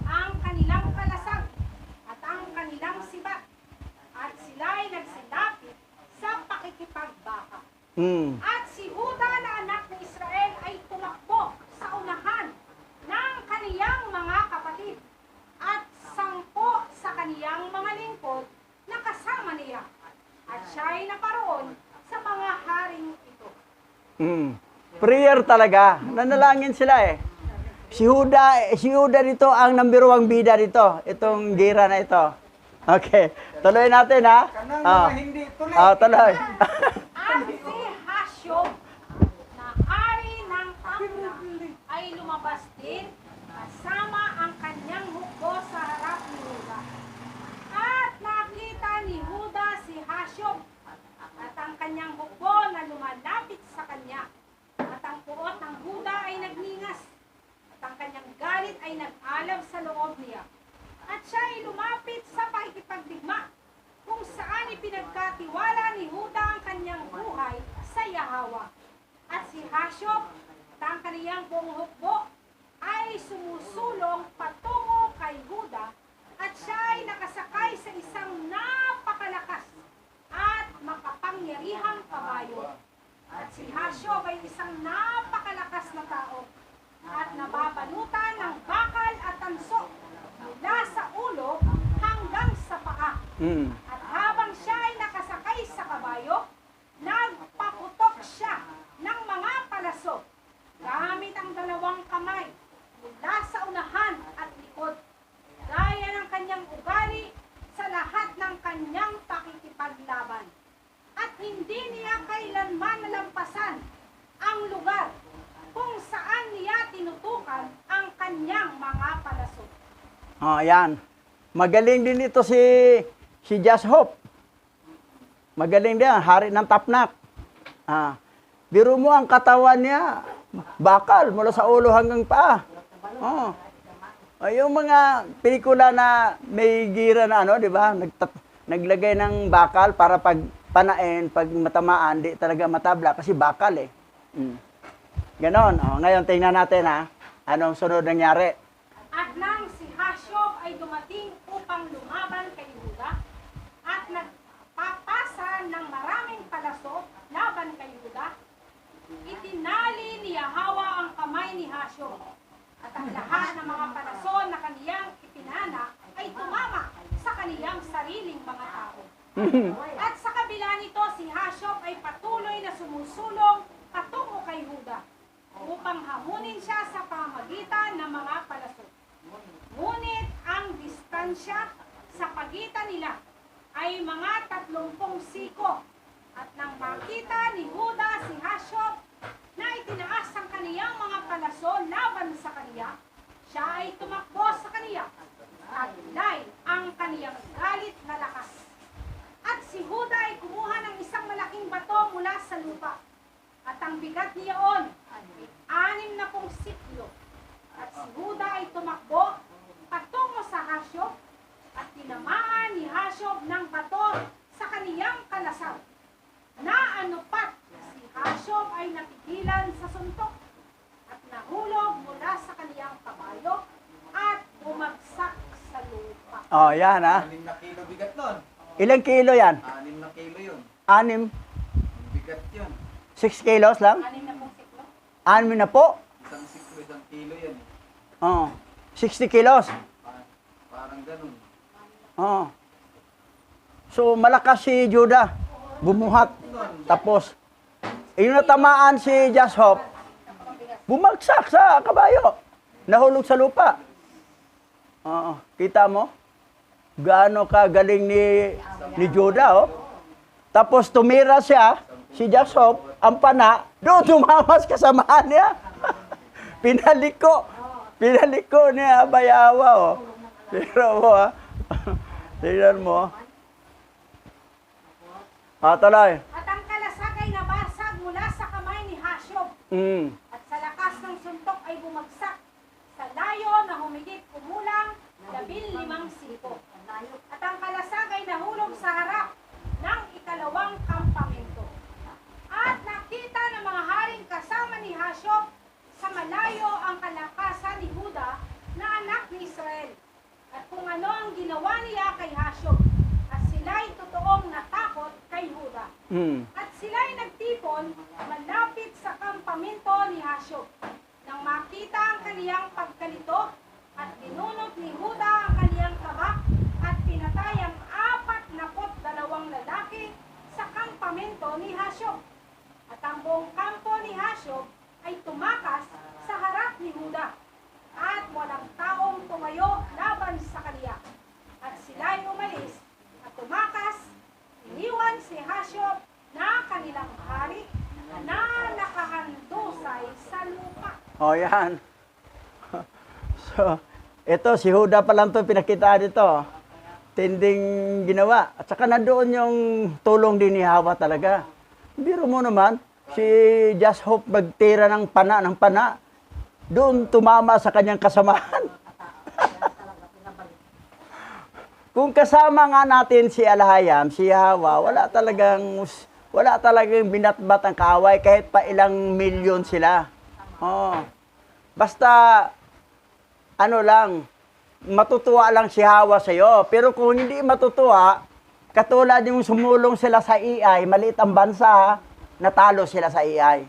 ang kanilang kalasag at ang kanilang sibat. At sila ay nagsilapit sa pakikipagbaka. At si Huda na anak ni Israel ay tumakbo sa unahan ng kaniyang mga kapatid at 10 sa kaniyang mga lingkod na kasama niya. At siya ay naparoon sa mga haring ito. Prayer talaga. Nanalangin sila eh. Si Huda dito ang number 1 bida dito. Itong gira na ito. Okay. Tuloy natin ha. Kanang mga hindi tuloy. Tuloy. At si Hashyob na hari ng Tamna ay lumabas din kasama ang kanyang hukbo sa harap ni Huda. At nakita ni Huda si Hashyob at ang kanyang hukbo na lumalapit sa kanya. At ang puot ng Huda ay nagningas at ang kanyang galit ay nag-alab sa loob niya. At siya ay lumapit sa pakikipagdigma kung saan ipinagkatiwala ni Huda ang kanyang buhay sa Yahweh. At si Hashyob at ang kaniyang buong hukbo ay sumusulong patungo kay Huda at siya ay nakasakay sa isang napakalakas at makapangyarihang kabayo. At si Hashub ay isang napakalakas na tao at nababalutan ng bakal at tanso mula sa ulo hanggang sa paa. At habang siya ay nakasakay sa kabayo, nagpaputok siya ng mga palaso gamit ang dalawang kamay mula sa unahan at likod, gaya ng kanyang ugali sa lahat ng kanyang pakikipaglaban. At hindi niya kailanman nalampasan ang lugar kung saan niya tinutukan ang kanyang mga palaso. Yan. Magaling din ito si Jashub. Magaling din, hari ng Tapnak. Biro mo ang katawan niya, bakal mula sa ulo hanggang paa. Yung mga pelikula na may gira na di ba? Naglagay ng bakal para pag panain, pag matamaan, di talaga matabla kasi bakal eh. Ganon. Ngayon tingnan natin anong sunod nangyari. At nang si Hashub ay dumating upang lumaban kay Huda at nagpapasa ng maraming palaso laban kay Huda, itinali ni Yahweh ang kamay ni Hashub at ang lahat ng mga palaso na kaniyang ipinana ay tumama sa kaniyang sariling mga tao. At sa kabila nito, si Hashub ay patuloy na sumusulong patungo kay Huda upang hamunin siya sa pamagitan ng mga palaso. Ngunit ang distansya sa pagitan nila ay mga 30 siko. At nang makita ni Huda si Hashub na itinaas ang kaniyang mga palaso laban sa kaniya, siya ay tumakbo sa kaniya at nilay ang kaniyang galit na lakas. At si Huda ay kumuha ng isang malaking bato mula sa lupa. At ang bigat niyaon ay 60 siklo. At si Huda ay tumakbo patungo sa Hashub at tinamaan ni Hashub ng bato sa kaniyang kalasag. Naanupat si Hashub ay napigilan sa suntok at nahulog mula sa kaniyang kabayo at bumagsak sa lupa. Yan 6 na kilo bigat nun. Ilang kilo yan? 6 na kilo yun. 6? Bigat yun. 6 kilos lang? 60 siklo. 6 na po? Isang siklo, isang kilo yan. 60 kilos? Parang ganun. So, malakas si Judah. Bumuhat. Tapos, yung natamaan si Jashub, bumagsak sa kabayo. Nahulog sa lupa. Kita mo? Gaano ka galing ni Judah, Tapos tumira siya, si Jashub, ang pana, doon tumamas kasamaan niya. Pinaliko niya Bayawa, Pero mo, tingnan mo. Tuloy. At ang kalasag ay nabasag mula sa kamay ni Hashub. At sa lakas ng suntok ay bumagsak sa layo na humigit kumulang 15 siko. At ang kalasag ay nahulog sa harap ng ikalawang kampamento. At nakita ng mga haring kasama ni Hashub sa malayo ang kalakasan ni Huda na anak ni Israel. At kung ano ang ginawa niya kay Hashub. At sila'y totoong natakot kay Huda. At sila'y nagtipon malapit sa kampamento ni Hashub. Nang makita ang kaniyang pagkalito at binunot ni Huda ang kaniyang tabak at pinatay ang 42 lalaki sa kampamento ni Hashub. At ang buong kampo ni Hashub ay tumakas sa harap ni Huda at walang taong tumayo laban sa kaniya. At sila'y umalis at tumakas, iniwan si Hashub na kanilang hari na nakahandusay sa lupa. Yan. So, ito, si Huda pa lang ito pinakita dito. Tinding ginawa. At saka nandoon yung tulong din ni Hawa talaga. Biro mo naman, si Jashub magtira ng pana. Doon tumama sa kanyang kasamahan. Kung kasama nga natin si Alhayam, si Hawa, wala talagang binatbat ang kaaway kahit pa ilang milyon sila. Basta ano lang, matutuwa lang si Hawa sa'yo. Pero kung hindi matutuwa, katulad yung sumulong sila sa AI, maliit ang bansa, natalo sila sa AI.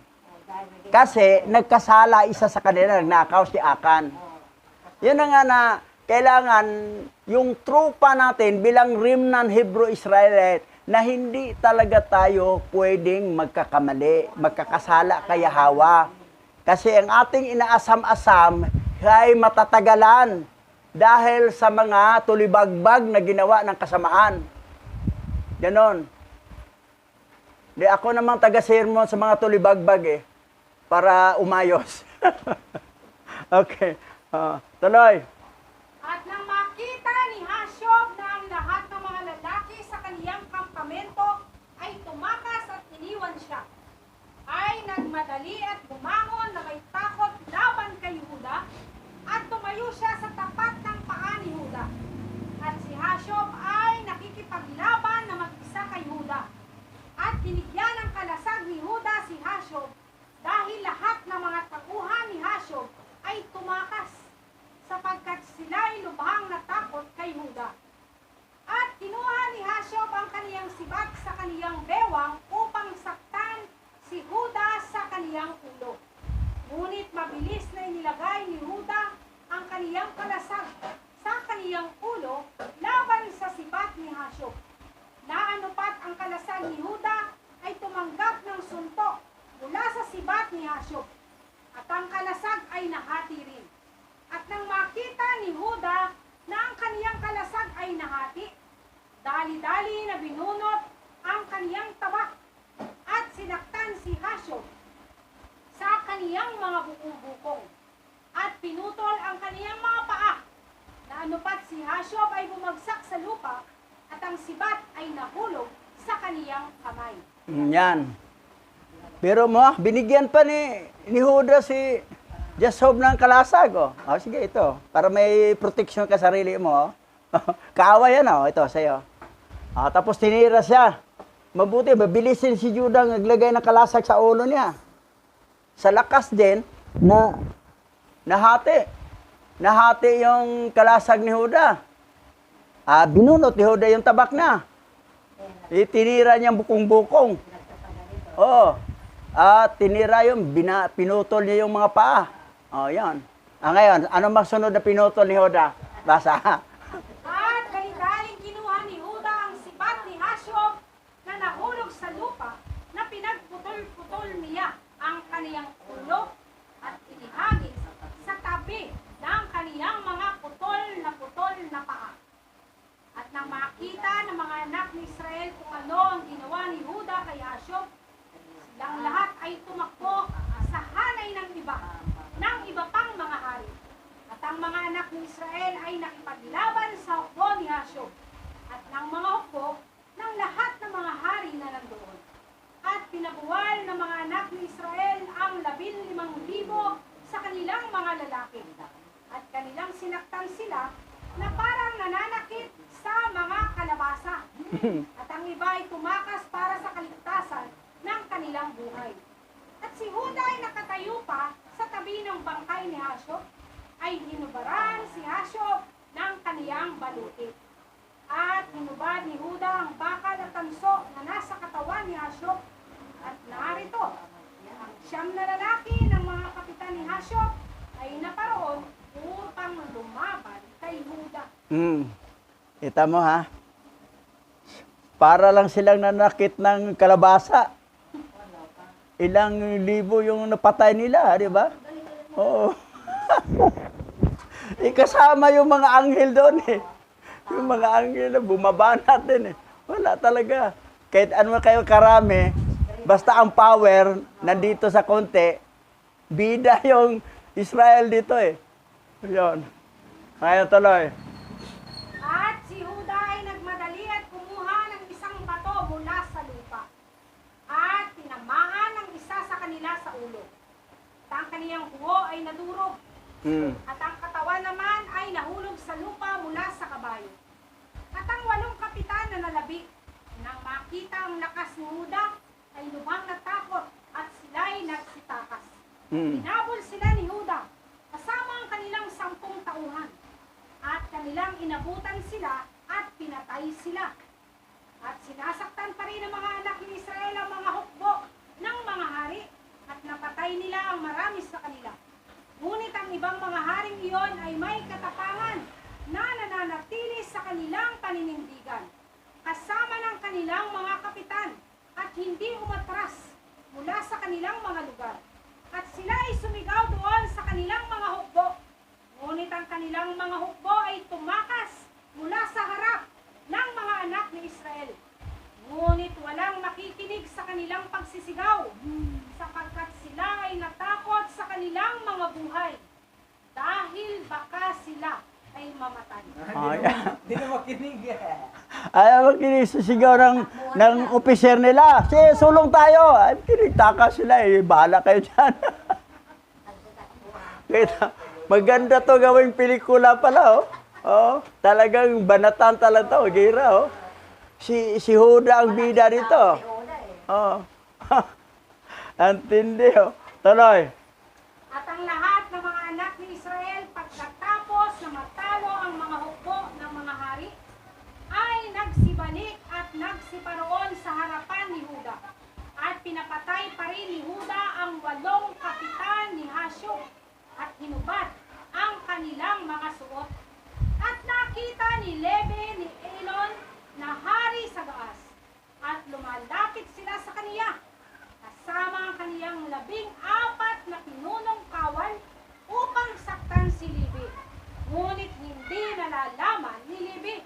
Kasi nagkasala isa sa kanila, nagnakaw si Akan. Yun na nga na kailangan yung trupa natin bilang remnant Hebrew Israelite na hindi talaga tayo pwedeng magkakamali, magkakasala kay Hawa. Kasi ang ating inaasam-asam ay matatagalan dahil sa mga tulibagbag na ginawa ng kasamaan. Ganon. Di ako namang taga-sermon sa mga tulibagbag para umayos. Okay. Tuloy. At nang makita ni Hashub na ang lahat ng mga lalaki sa kaniyang kampamento ay tumakas at iniwan siya, ay nagmadali at bumangon na may takot laban kay Huda, at tumayo siya sa tapat ng paa ni Huda. At si Hashub ay nakikipaglaban na mag-isa kay Huda. At binigyan ng kalasag ni Huda si Hashub dahil lahat ng mga tauhan ni Hashub ay tumakas sapagkat sila'y lubhang natakot kay Huda. At kinuha ni Hashub ang kaniyang sibat sa kaniyang bewang upang saktan si Huda sa kaniyang ulo. Ngunit mabilis na inilagay ni Huda ang kaniyang kalasag sa kaniyang ulo laban sa sibat ni Hashub. Naanupat ang kalasag ni Huda ay tumanggap ng suntok mula sa sibat ni Hashub, at ang kalasag ay nahati rin. At nang makita ni Huda na ang kaniyang kalasag ay nahati, dali-dali na binunot ang kaniyang tabak at sinaktan si Hashub sa kaniyang mga bukong-bukong at pinutol ang kaniyang mga paa. Naanupat si Hashub ay bumagsak sa lupa at ang sibat ay nahulog sa kaniyang kamay. Yan. Pero binigyan pa ni Huda si Jashub ng kalasag. Sige, ito. Para may protection ka sarili mo. Kaawa yan, ito, sa'yo. Tapos tinira siya. Mabuti, mabilisin si Judah naglagay ng kalasag sa ulo niya. Sa lakas din, nahati. Nahati yung kalasag ni Huda. Binunot ni Huda yung tabak na. Itinira niyang bukong-bukong. Tinira yung, pinutol niya yung mga paa. Yan. Ngayon, ano masunod na pinutol ni Huda? Basa. At dahil kinuha ni Huda ang sibat ni Hashub na nahulog sa lupa, na pinagputol-putol niya ang kaniyang ulo at inihagis sa tabi ng kaniyang mga putol na paa. At nang makita ng mga anak ni Israel kung ano ang ginawa ni Huda kay Hashub, silang lahat ay tumakbo sa hanay ng iba pang mga hari. At ang mga anak ni Israel ay nakipaglaban sa hukbo ni Hashub at ng mga hukbo ng lahat ng mga hari na nandoon. At pinabuwal ng mga anak ni Israel ang 15,000 sa kanilang mga lalaki. At kanilang sinaktan sila na parang nananakit sa mga kalabasa. At ang iba ay tumakas para sa kaligtasan ng kanilang buhay. At si Huda ay nakatayo pa sa tabi ng bangkay ni Hashub, ay hinubaran si Hashub ng kaniyang baluti. At hinubad ni Huda ang bakal at tanso na nasa katawan ni Hashub, at narito, ang 9 na lalaki ng mga kapitan ni Hashub ay naparoon upang lumaban kay Huda. Kita mo para lang silang nanakit ng kalabasa. Ilang libo yung napatay nila, di ba? Oo. Ikasama yung mga anghel doon Yung mga anghel na bumaba natin Wala talaga. Kahit ano kayo karami, basta ang power nandito sa konti, bida yung Israel dito Yun. Ngayon tuloy. At si Huda ay nagmadali at kumuha ng isang bato mula sa lupa. At tinamaan ng isa sa kanila sa ulo. At ang kaniyang buho ay nadurog. At ang katawan naman ay nahulog sa lupa mula sa kabayo. At ang 8 kapitan na nalabi, nang makita ang lakas ni Huda, ay lubhang natakot at sila'y nagsitakas. Pinabol sila ni Huda, kasama ang kanilang 10 tauhan. tauhan. At kanilang inabutan sila at pinatay sila. At sinasaktan pa rin ng mga anak ni Israel ang mga hukbo ng mga hari at napatay nila ang marami sa kanila. Ngunit ang ibang mga haring iyon ay may katapangan na nananatili sa kanilang paninindigan, kasama ng kanilang mga kapitan, at hindi umatras mula sa kanilang mga lugar. At sila ay sumigaw doon sa kanilang mga hukbo. Ngunit ang kanilang mga hukbo ay tumakas mula sa harap ng mga anak ni Israel. Ngunit walang makikinig sa kanilang pagsisigaw, sapagkat sila ay natakot sa kanilang mga buhay, dahil baka sila ay mamatay. Hindi na makinig eh. Ayaw makinig sa sigaw ng opiser nila. Sige, sulong tayo. Ay, kinigtaka sila eh. Bahala kayo dyan. Kita, maganda to gawing pelikula pala, oh. Oh, talagang banatan talaga to. Gira, oh. Si Huda ang bida dito. Oh. Antindi, oh. Tuloy. At ang lahat ng mga anak ni Israel, pagkatapos na matalo ang mga hukbo ng mga hari, ay nagsibalik at nagsiparoon sa harapan ni Huda. At pinapatay pa rin ni Huda ang 8 kapitan ni Hashub at hinubad ang kanilang mga suot. At nakita ni Levi ni Elon na hari sa Gaas, at lumalapit sila sa kaniya, kasama ang kaniyang 14 na pinunong kawan upang saktan si Levi. Ngunit hindi nalalaman ni Levi.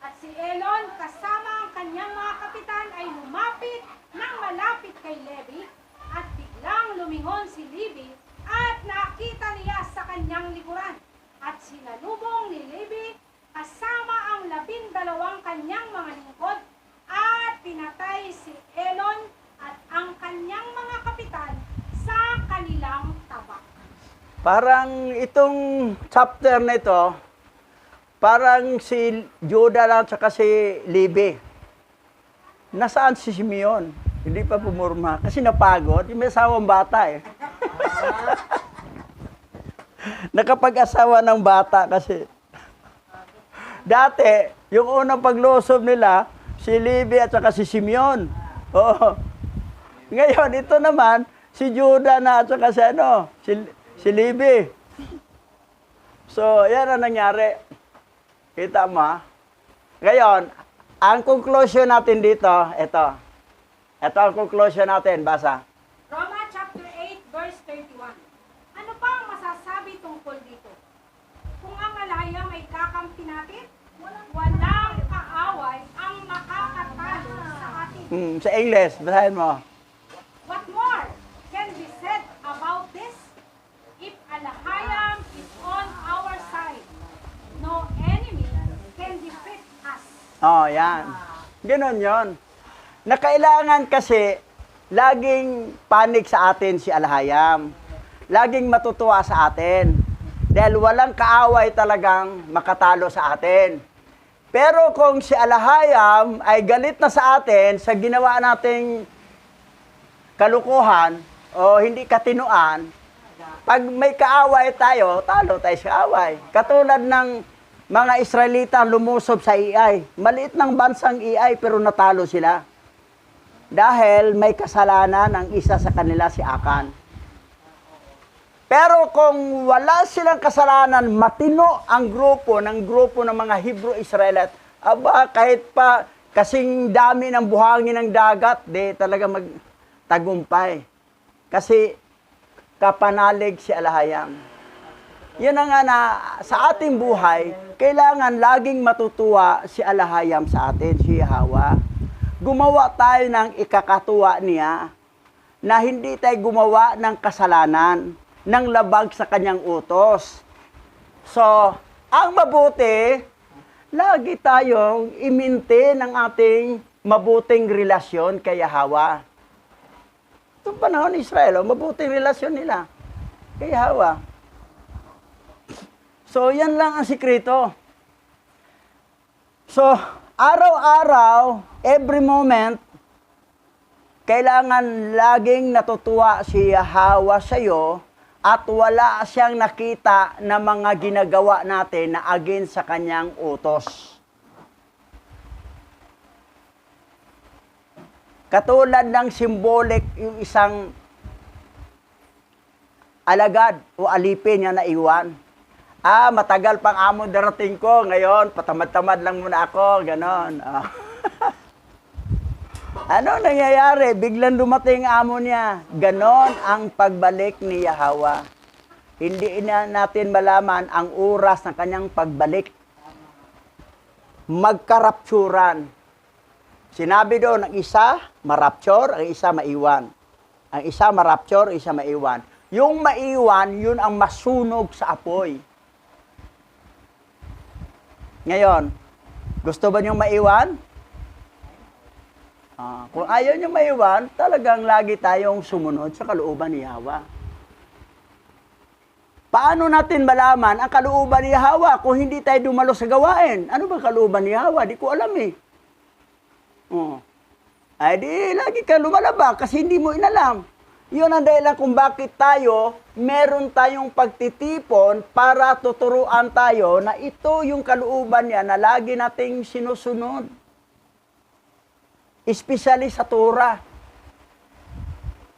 At si Elon kasama ang kanyang mga kapitan ay lumapit ng malapit kay Levi, at biglang lumingon si Levi at nakita niya sa kanyang likuran. At sinalubong ni Levi kasama ang 12 kanyang mga lingkod, at pinatay si Elon at ang kanyang mga kapitan sa kanilang tabak. Parang itong chapter na ito, parang si Judah lang at si Levi. Nasaan si Simeon? Hindi pa pumurma. Kasi napagod. May asawang bata eh. Nakapag-asawa ng bata kasi. Dati, yung unang paglusob nila, si Levi at saka si Simeon. Oo. Ngayon, ito naman, si Judah na at saka si Levi. So, yan ang nangyari. Kita mo, ha? Ngayon, ang conclusion natin dito, ito. Ito ang conclusion natin, basa. Roma chapter 8 verse 31. Ano pa ang masasabi tungkol dito? Kung ang alaya may kakampi natin, walang kaaway ang makakatalo sa atin. Sa English, basahin mo. What more can be said about this? If Alahayam is on our side, no enemy can defeat us. Oh, yan. Ganon yon. Nakailangan kasi laging panig sa atin si Alahayam. Laging matutuwa sa atin. Dahil walang kaaway talagang makatalo sa atin. Pero kung si Alahayam ay galit na sa atin sa ginawa nating kalukuhan o hindi katinuan, pag may kaaway tayo, talo tayo sa kaaway. Katulad ng mga Israelita lumusob sa Ai. Maliit ng bansang Ai pero natalo sila. Dahil may kasalanan ang isa sa kanila, si Akan. Pero kung wala silang kasalanan, matino ang grupo ng mga Hebrew Israelite, aba, kahit pa kasing dami ng buhangin ng dagat, di talaga magtagumpay. Kasi kapanalig si Alahayam. Yun na nga na sa ating buhay, kailangan laging matutuwa si Alahayam sa atin, si Yahweh. Gumawa tayo ng ikakatuwa niya na hindi tayo gumawa ng kasalanan, ng labag sa kanyang utos. So, ang mabuti, lagi tayong i-maintain ang ating mabuting relasyon kay Yahweh. Itong panahon ni Israel, mabuting relasyon nila kay Yahweh. So, yan lang ang sikreto. So, araw-araw, every moment, kailangan laging natutuwa si Yahweh sa iyo at wala siyang nakita na mga ginagawa natin na against sa kanyang utos. Katulad ng symbolic yung isang alagad o alipin niya na iwan. Matagal pang amo darating ko, ngayon patamad-tamad lang muna ako, ganon. Ano nangyayari? Biglang dumating amo niya. Ganon ang pagbalik ni Yahweh. Hindi na natin malaman ang oras ng kanyang pagbalik. Magkarapturan. Sinabi doon, ang isa marapture, ang isa maiwan. Ang isa marapture, ang isa maiwan. Yung maiwan, yun ang masunog sa apoy. Ngayon, gusto ba niyong maiwan? Kung ayaw niyong maiwan, talagang lagi tayong sumunod sa kalooban ni Yahweh. Paano natin malaman ang kalooban ni Yahweh kung hindi tayo dumalo sa gawain? Ano ba kalooban ni Yahweh? Di ko alam eh. Ay di, lagi ka lumalaba kasi hindi mo inalam. Yun ang dahilan kung bakit tayo, meron tayong pagtitipon para tuturuan tayo na ito yung kalooban niya na lagi nating sinusunod. Especially sa Torah.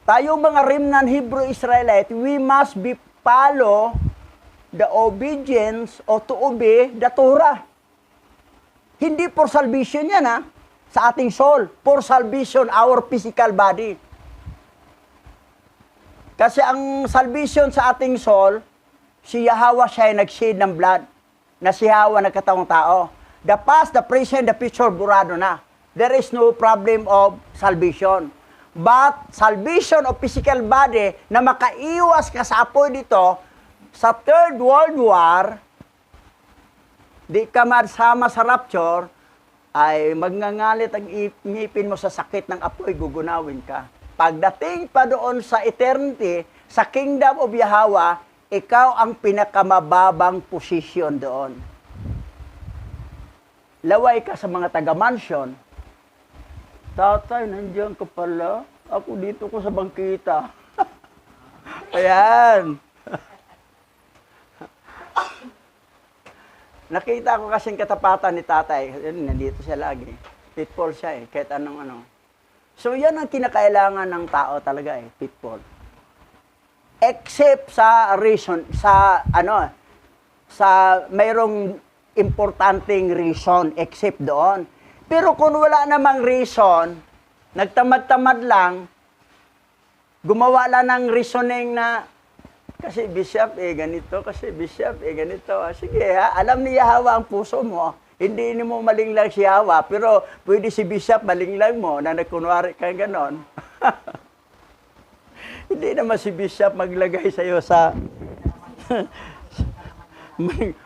Tayo mga remnant Hebrew Israelite, we must be follow the obedience or to obey the Torah. Hindi for salvation yan sa ating soul. For salvation, our physical body. Kasi ang salvation sa ating soul, si Yahweh siya ay nag-shed ng blood. Na si Yahweh nagkatawang tao. The past, the present, the future, burado na. There is no problem of salvation. But salvation of physical body na makaiwas ka sa apoy dito, sa Third World War, di ka masama sa rapture, ay magngangalit ang ngipin mo sa sakit ng apoy, gugunawin ka. Pagdating pa doon sa eternity, sa kingdom of Yahweh, ikaw ang pinakamababang posisyon doon. Laway ka sa mga taga-mansion. Tatay, nandiyan ka pala. Ako dito ko sa bangkita. Ayan. Nakita ko kasing katapatan ni tatay. Nandito siya lagi. Pitfall siya kahit anong ano. So yan ang kinakailangan ng tao talaga pitfall. Except sa reason, sa mayroong importanteng reason, except doon. Pero kung wala namang reason, nagtamad-tamad lang, gumawa lang ng reasoning na kasi bishop, ganito. Kasi bishop, ganito. Sige, alam ni Yahweh ang puso mo. Hindi mo malinglang si Yahweh, pero pwede si bishop malinglang mo na nagkunwari ka ganon. Hindi naman si bishop maglagay sa'yo sa...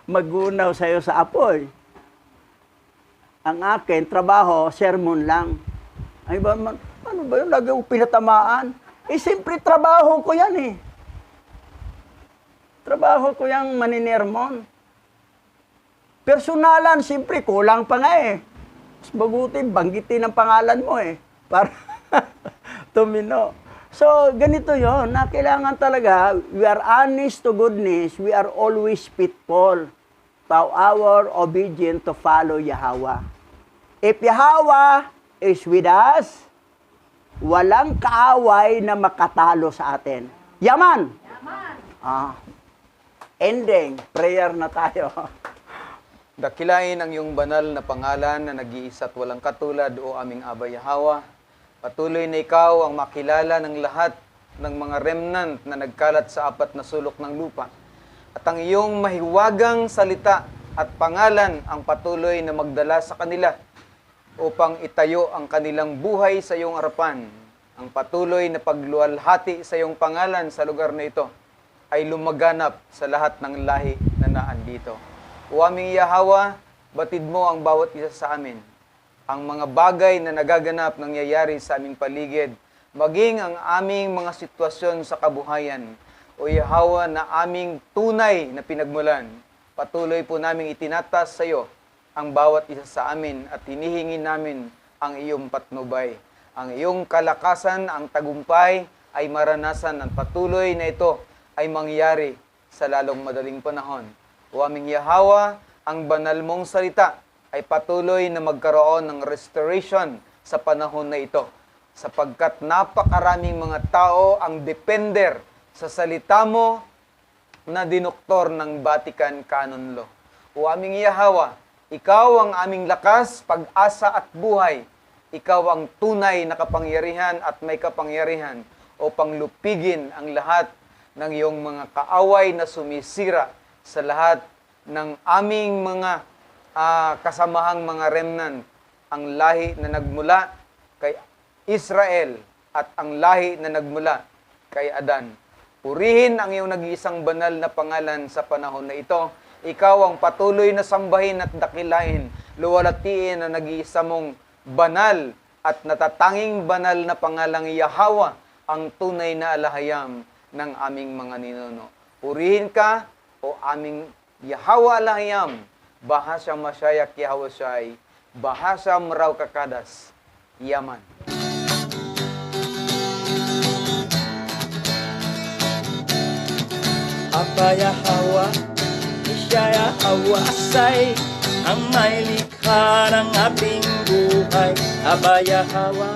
magunaw sa'yo sa apoy. Ang akin, trabaho, sermon lang. Ay ba, ano ba yun? Lagi ko pinatamaan. Siyempre, trabaho ko yan Trabaho ko yung maninermon. Personalan, siyempre, kulang pa nga Mas mabuti, banggitin ang pangalan mo para tumino. So, ganito yon na kailangan talaga, we are honest to goodness, we are always faithful to our obedient to follow Yahweh. If Yahweh is with us, walang kaaway na makatalo sa atin. Yaman! Ending, prayer na tayo. Dakilain ang iyong banal na pangalan na nag-iisa at walang katulad o aming Aba Yahweh. Patuloy na ikaw ang makilala ng lahat ng mga remnant na nagkalat sa apat na sulok ng lupa. At ang iyong mahiwagang salita at pangalan ang patuloy na magdala sa kanila upang itayo ang kanilang buhay sa iyong harapan. Ang patuloy na pagluwalhati sa iyong pangalan sa lugar na ito ay lumaganap sa lahat ng lahi na naandito. O aming Yahweh, batid mo ang bawat isa sa amin. Ang mga bagay na nagaganap nangyayari sa aming paligid, maging ang aming mga sitwasyon sa kabuhayan. O Yahweh na aming tunay na pinagmulan, patuloy po naming itinatas sa iyo ang bawat isa sa amin at hinihingi namin ang iyong patnubay. Ang iyong kalakasan, ang tagumpay ay maranasan ng patuloy na ito ay mangyari sa lalong madaling panahon. O aming Yahawa, ang banal mong salita ay patuloy na magkaroon ng restoration sa panahon na ito, sapagkat napakaraming mga tao ang depender sa salita mo na dinuktor ng Vatican Canon Law. O aming Yahawa, ikaw ang aming lakas, pag-asa at buhay. Ikaw ang tunay na kapangyarihan at may kapangyarihan upang lupigin ang lahat ng iyong mga kaaway na sumisira sa lahat ng aming mga kasamahang mga remnant, ang lahi na nagmula kay Israel at ang lahi na nagmula kay Adan. Purihin ang iyong nag-iisang banal na pangalan sa panahon na ito. Ikaw ang patuloy na sambahin at dakilain, luwalatiin na nag-iisa mong banal at natatanging banal na pangalang Yahawa, ang tunay na alahayam ng aming mga ninuno. Purihin ka, o aming Yahawa alahayam, bahasa masyayak Yahawa Shai, bahasa meraw kakadas, Yaman. Aba Yahawa, siya Yahawa Asay, ang may likha ng ating buhay. Aba Yahawa,